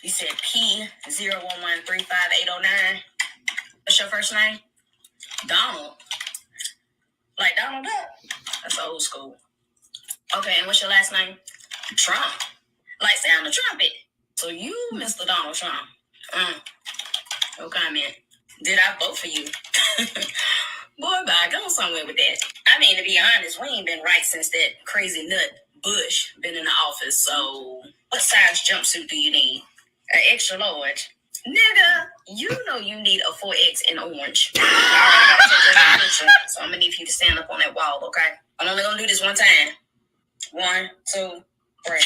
You said P0113589. What's your first name? Donald. Like Donald Duck. That's old school. Okay, and what's your last name? Trump. Like sound the trumpet. So you, Mr. Donald Trump. No comment. Did I vote for you? Boy, bye. Go somewhere with that. I mean, to be honest, we ain't been right since that crazy nut Bush been in the office. So what size jumpsuit do you need? An extra large. Nigga, you know you need a 4X in orange. All right, I gotta take this picture. So I'm gonna need for you to stand up on that wall, okay? I'm only gonna do this one time. 1, 2, 3.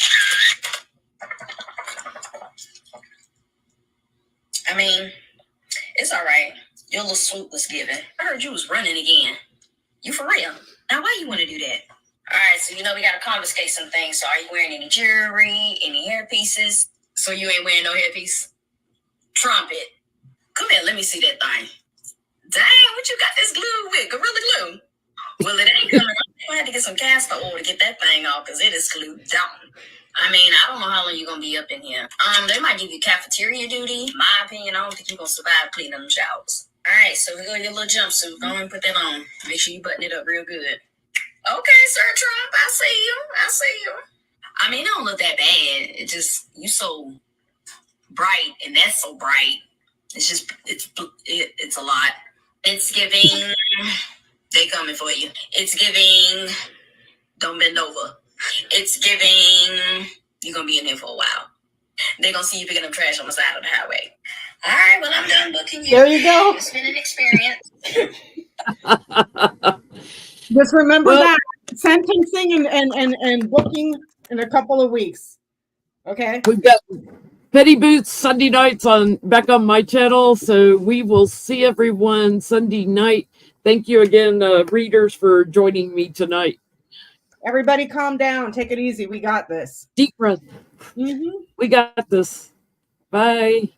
I mean, it's all right. Your little swoop was given. I heard you was running again. You for real? Now, why you want to do that? All right, so you know we got to confiscate some things. So are you wearing any jewelry, any hairpieces? So you ain't wearing no hairpiece? Trumpet. Come here, let me see that thing. Dang, what you got this glue with? Gorilla Glue? Well, it ain't coming off. I had to get some castor oil to get that thing off because it is glued down. I mean, I don't know how long you're going to be up in here. They might give you cafeteria duty. In my opinion, I don't think you're going to survive cleaning them showers. All right, so we go to your little jumpsuit. Go and put that on. Make sure you button it up real good. Okay, Sir Trump, I see you. I see you. I mean, it don't look that bad. It just, you so bright, and that's so bright. It's just, it's a lot. It's giving, they coming for you. It's giving Don't bend over. It's giving, you're going to be in there for a while. They're going to see you picking up trash on the side of the highway. All right, well, I'm done booking you. There you go. It's been an experience. Just remember Well- that sentencing and booking in a couple of weeks. Okay. We've got Petty Boots Sunday nights back on my channel, so we will see everyone Sunday night. Thank you again, readers, for joining me tonight. Everybody calm down. Take it easy. We got this. Deep breath. Mm-hmm. We got this. Bye.